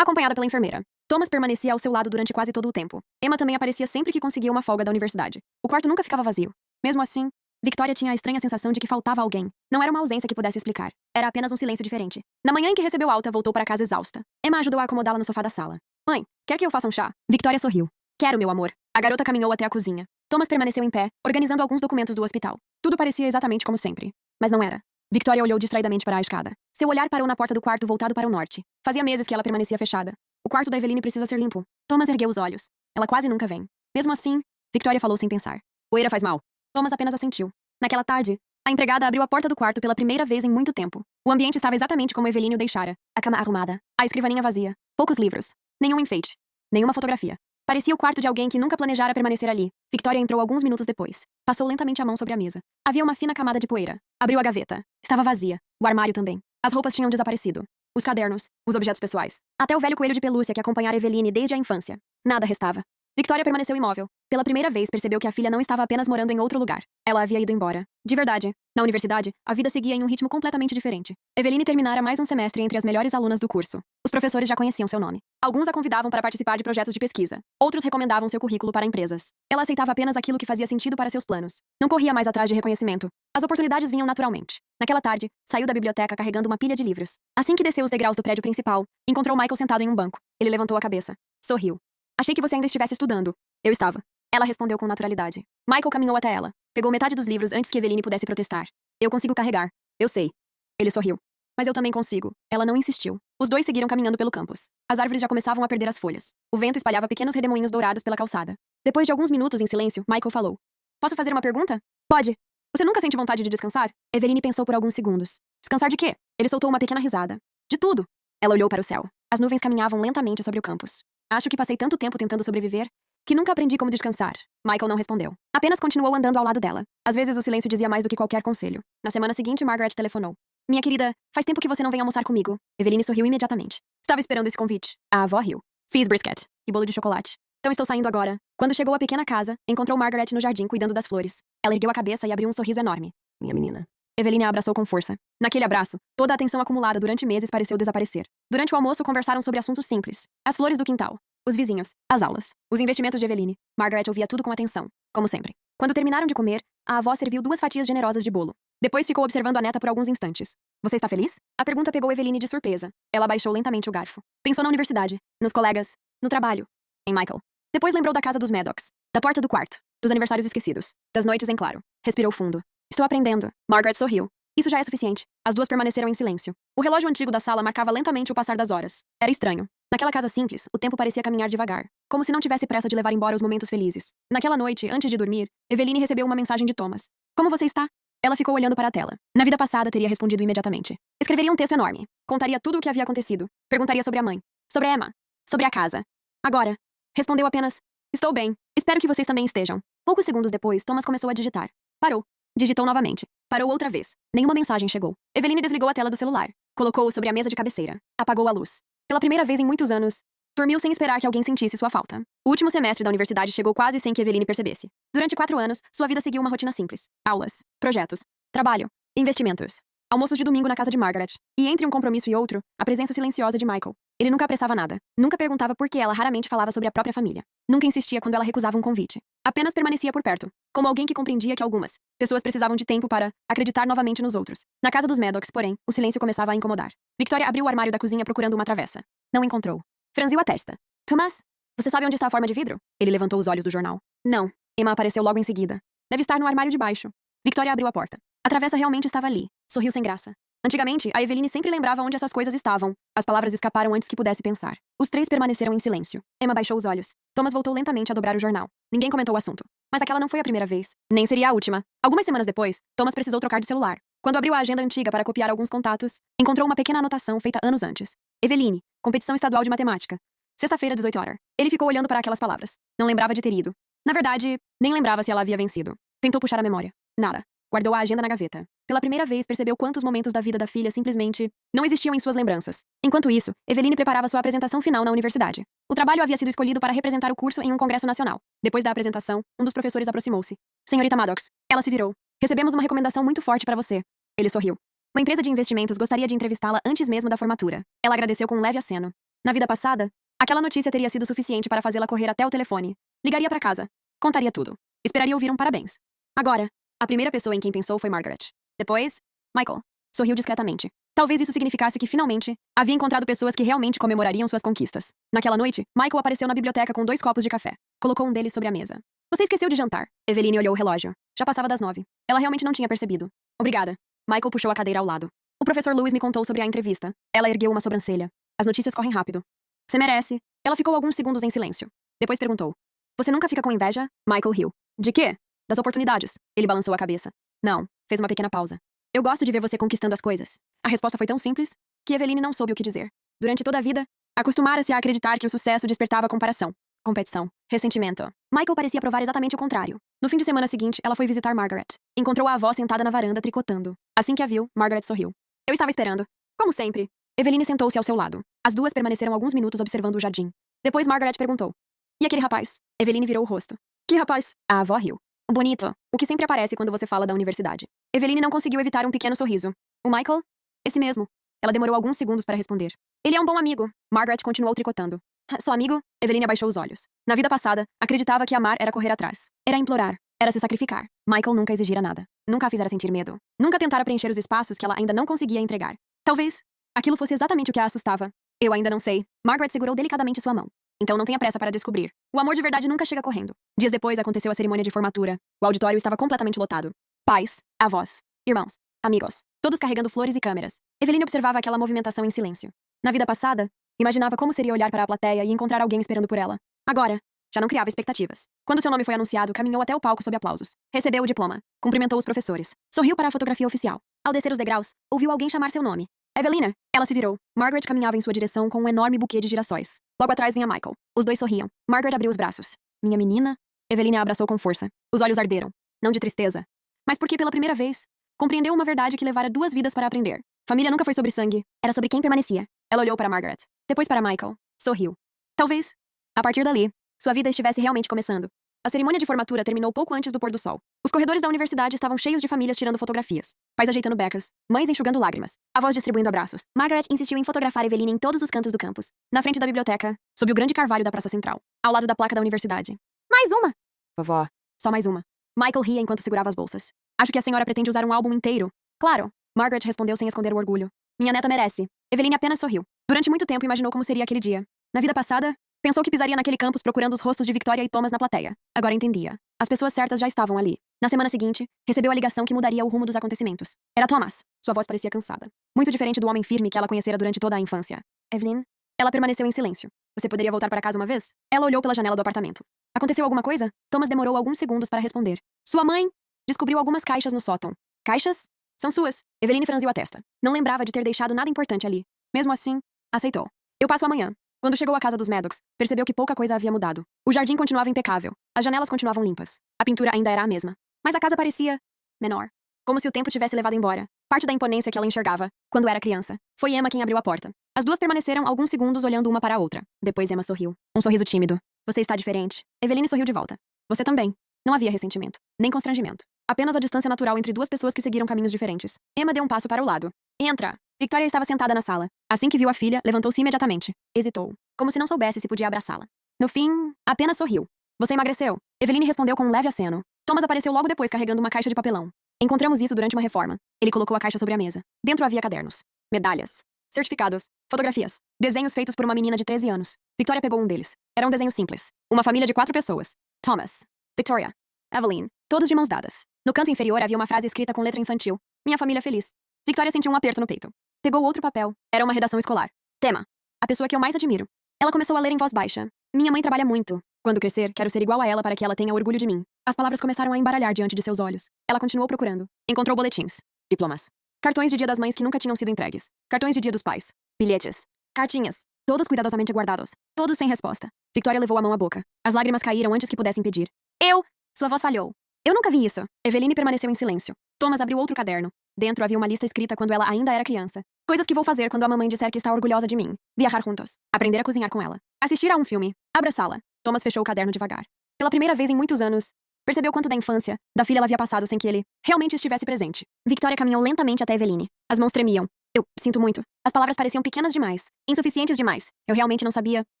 acompanhada pela enfermeira. Thomas permanecia ao seu lado durante quase todo o tempo. Emma também aparecia sempre que conseguia uma folga da universidade. O quarto nunca ficava vazio. Mesmo assim, Victoria tinha a estranha sensação de que faltava alguém. Não era uma ausência que pudesse explicar. Era apenas um silêncio diferente. Na manhã em que recebeu alta, voltou para casa exausta. Emma ajudou a acomodá-la no sofá da sala. Mãe, quer que eu faça um chá? Victoria sorriu. Quero, meu amor. A garota caminhou até a cozinha. Thomas permaneceu em pé, organizando alguns documentos do hospital. Tudo parecia exatamente como sempre. Mas não era. Victoria olhou distraidamente para a escada. Seu olhar parou na porta do quarto voltado para o norte. Fazia meses que ela permanecia fechada. O quarto da Eveline precisa ser limpo. Thomas ergueu os olhos. Ela quase nunca vem. Mesmo assim, Victoria falou sem pensar. Poeira faz mal. Thomas apenas assentiu. Naquela tarde, a empregada abriu a porta do quarto pela primeira vez em muito tempo. O ambiente estava exatamente como Eveline o deixara. A cama arrumada, a escrivaninha vazia, poucos livros, nenhum enfeite, nenhuma fotografia. Parecia o quarto de alguém que nunca planejara permanecer ali. Victoria entrou alguns minutos depois. Passou lentamente a mão sobre a mesa. Havia uma fina camada de poeira. Abriu a gaveta. Estava vazia. O armário também. As roupas tinham desaparecido. Os cadernos, os objetos pessoais. Até o velho coelho de pelúcia que acompanhara Eveline desde a infância. Nada restava. Victoria permaneceu imóvel. Pela primeira vez percebeu que a filha não estava apenas morando em outro lugar. Ela havia ido embora. De verdade. Na universidade, a vida seguia em um ritmo completamente diferente. Eveline terminara mais um semestre entre as melhores alunas do curso. Os professores já conheciam seu nome. Alguns a convidavam para participar de projetos de pesquisa. Outros recomendavam seu currículo para empresas. Ela aceitava apenas aquilo que fazia sentido para seus planos. Não corria mais atrás de reconhecimento. As oportunidades vinham naturalmente. Naquela tarde, saiu da biblioteca carregando uma pilha de livros. Assim que desceu os degraus do prédio principal, encontrou Michael sentado em um banco. Ele levantou a cabeça. Sorriu. Achei que você ainda estivesse estudando. Eu estava. Ela respondeu com naturalidade. Michael caminhou até ela. Pegou metade dos livros antes que Eveline pudesse protestar. Eu consigo carregar. Eu sei. Ele sorriu. Mas eu também consigo. Ela não insistiu. Os dois seguiram caminhando pelo campus. As árvores já começavam a perder as folhas. O vento espalhava pequenos redemoinhos dourados pela calçada. Depois de alguns minutos em silêncio, Michael falou. Posso fazer uma pergunta? Pode. Você nunca sente vontade de descansar? Eveline pensou por alguns segundos. Descansar de quê? Ele soltou uma pequena risada. De tudo. Ela olhou para o céu. As nuvens caminhavam lentamente sobre o campus. Acho que passei tanto tempo tentando sobreviver que nunca aprendi como descansar. Michael não respondeu. Apenas continuou andando ao lado dela. Às vezes o silêncio dizia mais do que qualquer conselho. Na semana seguinte, Margaret telefonou. Minha querida, faz tempo que você não vem almoçar comigo. Eveline sorriu imediatamente. Estava esperando esse convite. A avó riu. Fiz brisket e bolo de chocolate. Então estou saindo agora. Quando chegou à pequena casa, encontrou Margaret no jardim cuidando das flores. Ela ergueu a cabeça e abriu um sorriso enorme. Minha menina. Eveline a abraçou com força. Naquele abraço, toda a atenção acumulada durante meses pareceu desaparecer. Durante o almoço, conversaram sobre assuntos simples. As flores do quintal. Os vizinhos, as aulas, os investimentos de Eveline. Margaret ouvia tudo com atenção, como sempre. Quando terminaram de comer, a avó serviu 2 fatias generosas de bolo. Depois ficou observando a neta por alguns instantes. Você está feliz? A pergunta pegou Eveline de surpresa. Ela baixou lentamente o garfo. Pensou na universidade, nos colegas, no trabalho, em Michael. Depois lembrou da casa dos Maddox, da porta do quarto, dos aniversários esquecidos, das noites em claro. Respirou fundo. Estou aprendendo. Margaret sorriu. Isso já é suficiente. As duas permaneceram em silêncio. O relógio antigo da sala marcava lentamente o passar das horas. Era estranho. Naquela casa simples, o tempo parecia caminhar devagar, como se não tivesse pressa de levar embora os momentos felizes. Naquela noite, antes de dormir, Eveline recebeu uma mensagem de Thomas. Como você está? Ela ficou olhando para a tela. Na vida passada, teria respondido imediatamente. Escreveria um texto enorme. Contaria tudo o que havia acontecido. Perguntaria sobre a mãe. Sobre a Emma. Sobre a casa. Agora, respondeu apenas, estou bem. Espero que vocês também estejam. Poucos segundos depois, Thomas começou a digitar. Parou. Digitou novamente. Parou outra vez. Nenhuma mensagem chegou. Eveline desligou a tela do celular. Colocou-o sobre a mesa de cabeceira. Apagou a luz. Pela primeira vez em muitos anos, dormiu sem esperar que alguém sentisse sua falta. O último semestre da universidade chegou quase sem que Eveline percebesse. Durante 4 anos, sua vida seguiu uma rotina simples. Aulas, projetos, trabalho, investimentos. Almoços de domingo na casa de Margaret. E entre um compromisso e outro, a presença silenciosa de Michael. Ele nunca apressava nada. Nunca perguntava por que ela raramente falava sobre a própria família. Nunca insistia quando ela recusava um convite. Apenas permanecia por perto, como alguém que compreendia que algumas pessoas precisavam de tempo para acreditar novamente nos outros. Na casa dos Maddox, porém, o silêncio começava a incomodar. Victoria abriu o armário da cozinha procurando uma travessa. Não encontrou. Franziu a testa. Thomas, você sabe onde está a forma de vidro? Ele levantou os olhos do jornal. Não. Emma apareceu logo em seguida. Deve estar no armário de baixo. Victoria abriu a porta. A travessa realmente estava ali. Sorriu sem graça. Antigamente, a Eveline sempre lembrava onde essas coisas estavam. As palavras escaparam antes que pudesse pensar. Os três permaneceram em silêncio. Emma baixou os olhos. Thomas voltou lentamente a dobrar o jornal. Ninguém comentou o assunto. Mas aquela não foi a primeira vez. Nem seria a última. Algumas semanas depois, Thomas precisou trocar de celular. Quando abriu a agenda antiga para copiar alguns contatos, encontrou uma pequena anotação feita anos antes. Eveline, competição estadual de matemática. Sexta-feira, 18 horas. Ele ficou olhando para aquelas palavras. Não lembrava de ter ido. Na verdade, nem lembrava se ela havia vencido. Tentou puxar a memória. Nada. Guardou a agenda na gaveta. Pela primeira vez, percebeu quantos momentos da vida da filha simplesmente não existiam em suas lembranças. Enquanto isso, Eveline preparava sua apresentação final na universidade. O trabalho havia sido escolhido para representar o curso em um congresso nacional. Depois da apresentação, um dos professores aproximou-se. Senhorita Maddox. Ela se virou. Recebemos uma recomendação muito forte para você. Ele sorriu. Uma empresa de investimentos gostaria de entrevistá-la antes mesmo da formatura. Ela agradeceu com um leve aceno. Na vida passada, aquela notícia teria sido suficiente para fazê-la correr até o telefone. Ligaria para casa. Contaria tudo. Esperaria ouvir um parabéns. Agora, a primeira pessoa em quem pensou foi Margaret. Depois, Michael. Sorriu discretamente. Talvez isso significasse que, finalmente, havia encontrado pessoas que realmente comemorariam suas conquistas. Naquela noite, Michael apareceu na biblioteca com 2 copos de café. Colocou um deles sobre a mesa. Você esqueceu de jantar. Eveline olhou o relógio. Já passava das 9. Ela realmente não tinha percebido. Obrigada. Michael puxou a cadeira ao lado. O professor Lewis me contou sobre a entrevista. Ela ergueu uma sobrancelha. As notícias correm rápido. Você merece. Ela ficou alguns segundos em silêncio. Depois perguntou. Você nunca fica com inveja? Michael riu. De quê? Das oportunidades. Ele balançou a cabeça. Não. Fez uma pequena pausa. Eu gosto de ver você conquistando as coisas. A resposta foi tão simples que Eveline não soube o que dizer. Durante toda a vida, acostumara-se a acreditar que o sucesso despertava comparação, competição, ressentimento. Michael parecia provar exatamente o contrário. No fim de semana seguinte, ela foi visitar Margaret. Encontrou a avó sentada na varanda tricotando. Assim que a viu, Margaret sorriu. Eu estava esperando. Como sempre. Eveline sentou-se ao seu lado. As duas permaneceram alguns minutos observando o jardim. Depois Margaret perguntou. E aquele rapaz? Eveline virou o rosto. Que rapaz? A avó riu. O bonito. O que sempre aparece quando você fala da universidade. Eveline não conseguiu evitar um pequeno sorriso. O Michael? Esse mesmo. Ela demorou alguns segundos para responder. Ele é um bom amigo. Margaret continuou tricotando. Só amigo? Eveline abaixou os olhos. Na vida passada, acreditava que amar era correr atrás. Era implorar. Era se sacrificar. Michael nunca exigira nada. Nunca a fizera sentir medo. Nunca tentara preencher os espaços que ela ainda não conseguia entregar. Talvez aquilo fosse exatamente o que a assustava. Eu ainda não sei. Margaret segurou delicadamente sua mão. Então não tenha pressa para descobrir. O amor de verdade nunca chega correndo. Dias depois aconteceu a cerimônia de formatura. O auditório estava completamente lotado. Pais, avós, irmãos, amigos, todos carregando flores e câmeras. Eveline observava aquela movimentação em silêncio. Na vida passada, imaginava como seria olhar para a plateia e encontrar alguém esperando por ela. Agora, já não criava expectativas. Quando seu nome foi anunciado, caminhou até o palco sob aplausos. Recebeu o diploma. Cumprimentou os professores. Sorriu para a fotografia oficial. Ao descer os degraus, ouviu alguém chamar seu nome. Evelina! Ela se virou. Margaret caminhava em sua direção com um enorme buquê de girassóis. Logo atrás vinha Michael. Os dois sorriam. Margaret abriu os braços. Minha menina? Evelina a abraçou com força. Os olhos arderam. Não de tristeza, mas porque pela primeira vez, compreendeu uma verdade que levara 2 vidas para aprender. Família nunca foi sobre sangue. Era sobre quem permanecia. Ela olhou para Margaret. Depois para Michael. Sorriu. Talvez, a partir dali, sua vida estivesse realmente começando. A cerimônia de formatura terminou pouco antes do pôr do sol. Os corredores da universidade estavam cheios de famílias tirando fotografias. Pais ajeitando becas, mães enxugando lágrimas, avós distribuindo abraços. Margaret insistiu em fotografar Eveline em todos os cantos do campus. Na frente da biblioteca, sob o grande carvalho da praça central. Ao lado da placa da universidade. Mais uma! Vovó. Só mais uma. Michael ria enquanto segurava as bolsas. Acho que a senhora pretende usar um álbum inteiro. Claro. Margaret respondeu sem esconder o orgulho. Minha neta merece. Eveline apenas sorriu. Durante muito tempo imaginou como seria aquele dia. Na vida passada, pensou que pisaria naquele campus procurando os rostos de Victoria e Thomas na plateia. Agora entendia. As pessoas certas já estavam ali. Na semana seguinte, recebeu a ligação que mudaria o rumo dos acontecimentos. Era Thomas. Sua voz parecia cansada. Muito diferente do homem firme que ela conhecera durante toda a infância. Evelyn? Ela permaneceu em silêncio. Você poderia voltar para casa uma vez? Ela olhou pela janela do apartamento. Aconteceu alguma coisa? Thomas demorou alguns segundos para responder. Sua mãe descobriu algumas caixas no sótão. Caixas? São suas. Eveline franziu a testa. Não lembrava de ter deixado nada importante ali. Mesmo assim, aceitou. Eu passo amanhã. Quando chegou à casa dos Maddox, percebeu que pouca coisa havia mudado. O jardim continuava impecável. As janelas continuavam limpas. A pintura ainda era a mesma. Mas a casa parecia menor. Como se o tempo tivesse levado embora. Parte da imponência que ela enxergava, quando era criança. Foi Emma quem abriu a porta. As duas permaneceram alguns segundos olhando uma para a outra. Depois Emma sorriu. Um sorriso tímido. Você está diferente. Eveline sorriu de volta. Você também. Não havia ressentimento. Nem constrangimento. Apenas a distância natural entre duas pessoas que seguiram caminhos diferentes. Emma deu um passo para o lado. Entra. Victoria estava sentada na sala. Assim que viu a filha, levantou-se imediatamente. Hesitou. Como se não soubesse se podia abraçá-la. No fim, apenas sorriu. Você emagreceu? Eveline respondeu com um leve aceno. Thomas apareceu logo depois carregando uma caixa de papelão. Encontramos isso durante uma reforma. Ele colocou a caixa sobre a mesa. Dentro havia cadernos, medalhas, certificados, fotografias, desenhos feitos por uma menina de 13 anos. Victoria pegou um deles. Era um desenho simples. Uma família de 4 pessoas. Thomas. Victoria. Evelyn. Todos de mãos dadas. No canto inferior havia uma frase escrita com letra infantil. Minha família feliz. Victoria sentiu um aperto no peito. Pegou outro papel. Era uma redação escolar. Tema. A pessoa que eu mais admiro. Ela começou a ler em voz baixa. Minha mãe trabalha muito. Quando crescer, quero ser igual a ela para que ela tenha orgulho de mim. As palavras começaram a embaralhar diante de seus olhos. Ela continuou procurando. Encontrou boletins. Diplomas. Cartões de dia das mães que nunca tinham sido entregues. Cartões de dia dos pais. Bilhetes. Cartinhas. Todos cuidadosamente guardados. Todos sem resposta. Victoria levou a mão à boca. As lágrimas caíram antes que pudesse impedir. Eu! Sua voz falhou. Eu nunca vi isso. Eveline permaneceu em silêncio. Thomas abriu outro caderno. Dentro havia uma lista escrita quando ela ainda era criança. Coisas que vou fazer quando a mamãe disser que está orgulhosa de mim. Viajar juntos. Aprender a cozinhar com ela. Assistir a um filme. Abraçá-la. Thomas fechou o caderno devagar. Pela primeira vez em muitos anos, percebeu quanto da infância, da filha ela havia passado sem que ele realmente estivesse presente. Victoria caminhou lentamente até Eveline. As mãos tremiam. Eu sinto muito. As palavras pareciam pequenas demais. Insuficientes demais. Eu realmente não sabia.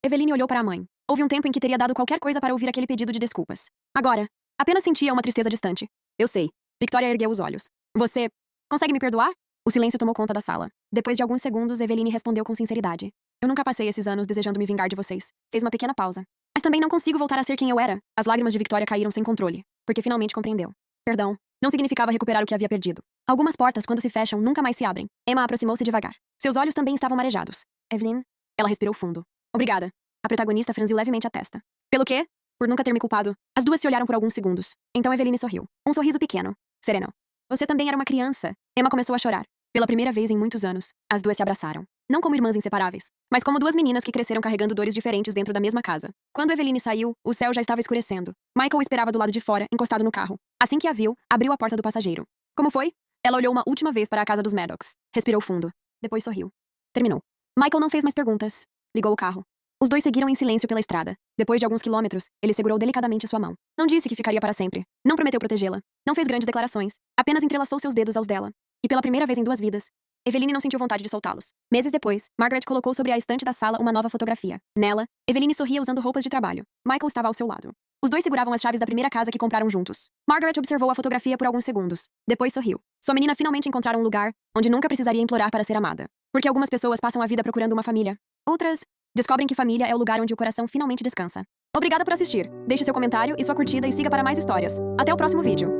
Eveline olhou para a mãe. Houve um tempo em que teria dado qualquer coisa para ouvir aquele pedido de desculpas. Agora, apenas sentia uma tristeza distante. Eu sei. Victoria ergueu os olhos. Você consegue me perdoar? O silêncio tomou conta da sala. Depois de alguns segundos, Eveline respondeu com sinceridade. Eu nunca passei esses anos desejando me vingar de vocês. Fez uma pequena pausa. Mas também não consigo voltar a ser quem eu era. As lágrimas de Victoria caíram sem controle, porque finalmente compreendeu. Perdão. Não significava recuperar o que havia perdido. Algumas portas, quando se fecham, nunca mais se abrem. Emma aproximou-se devagar. Seus olhos também estavam marejados. Evelyn? Ela respirou fundo. Obrigada. A protagonista franziu levemente a testa. Pelo quê? Por nunca ter me culpado. As duas se olharam por alguns segundos. Então Eveline sorriu. Um sorriso pequeno. Sereno. Você também era uma criança. Emma começou a chorar. Pela primeira vez em muitos anos, as duas se abraçaram. Não como irmãs inseparáveis, mas como duas meninas que cresceram carregando dores diferentes dentro da mesma casa. Quando Eveline saiu, o céu já estava escurecendo. Michael esperava do lado de fora, encostado no carro. Assim que a viu, abriu a porta do passageiro. Como foi? Ela olhou uma última vez para a casa dos Maddox. Respirou fundo. Depois sorriu. Terminou. Michael não fez mais perguntas. Ligou o carro. Os dois seguiram em silêncio pela estrada. Depois de alguns quilômetros, ele segurou delicadamente sua mão. Não disse que ficaria para sempre. Não prometeu protegê-la. Não fez grandes declarações. Apenas entrelaçou seus dedos aos dela. E pela primeira vez em 2 vidas, Eveline não sentiu vontade de soltá-los. Meses depois, Margaret colocou sobre a estante da sala uma nova fotografia. Nela, Eveline sorria usando roupas de trabalho. Michael estava ao seu lado. Os dois seguravam as chaves da primeira casa que compraram juntos. Margaret observou a fotografia por alguns segundos. Depois sorriu. Sua menina finalmente encontrara um lugar onde nunca precisaria implorar para ser amada. Porque algumas pessoas passam a vida procurando uma família. Outras descobrem que família é o lugar onde o coração finalmente descansa. Obrigada por assistir. Deixe seu comentário e sua curtida e siga para mais histórias. Até o próximo vídeo.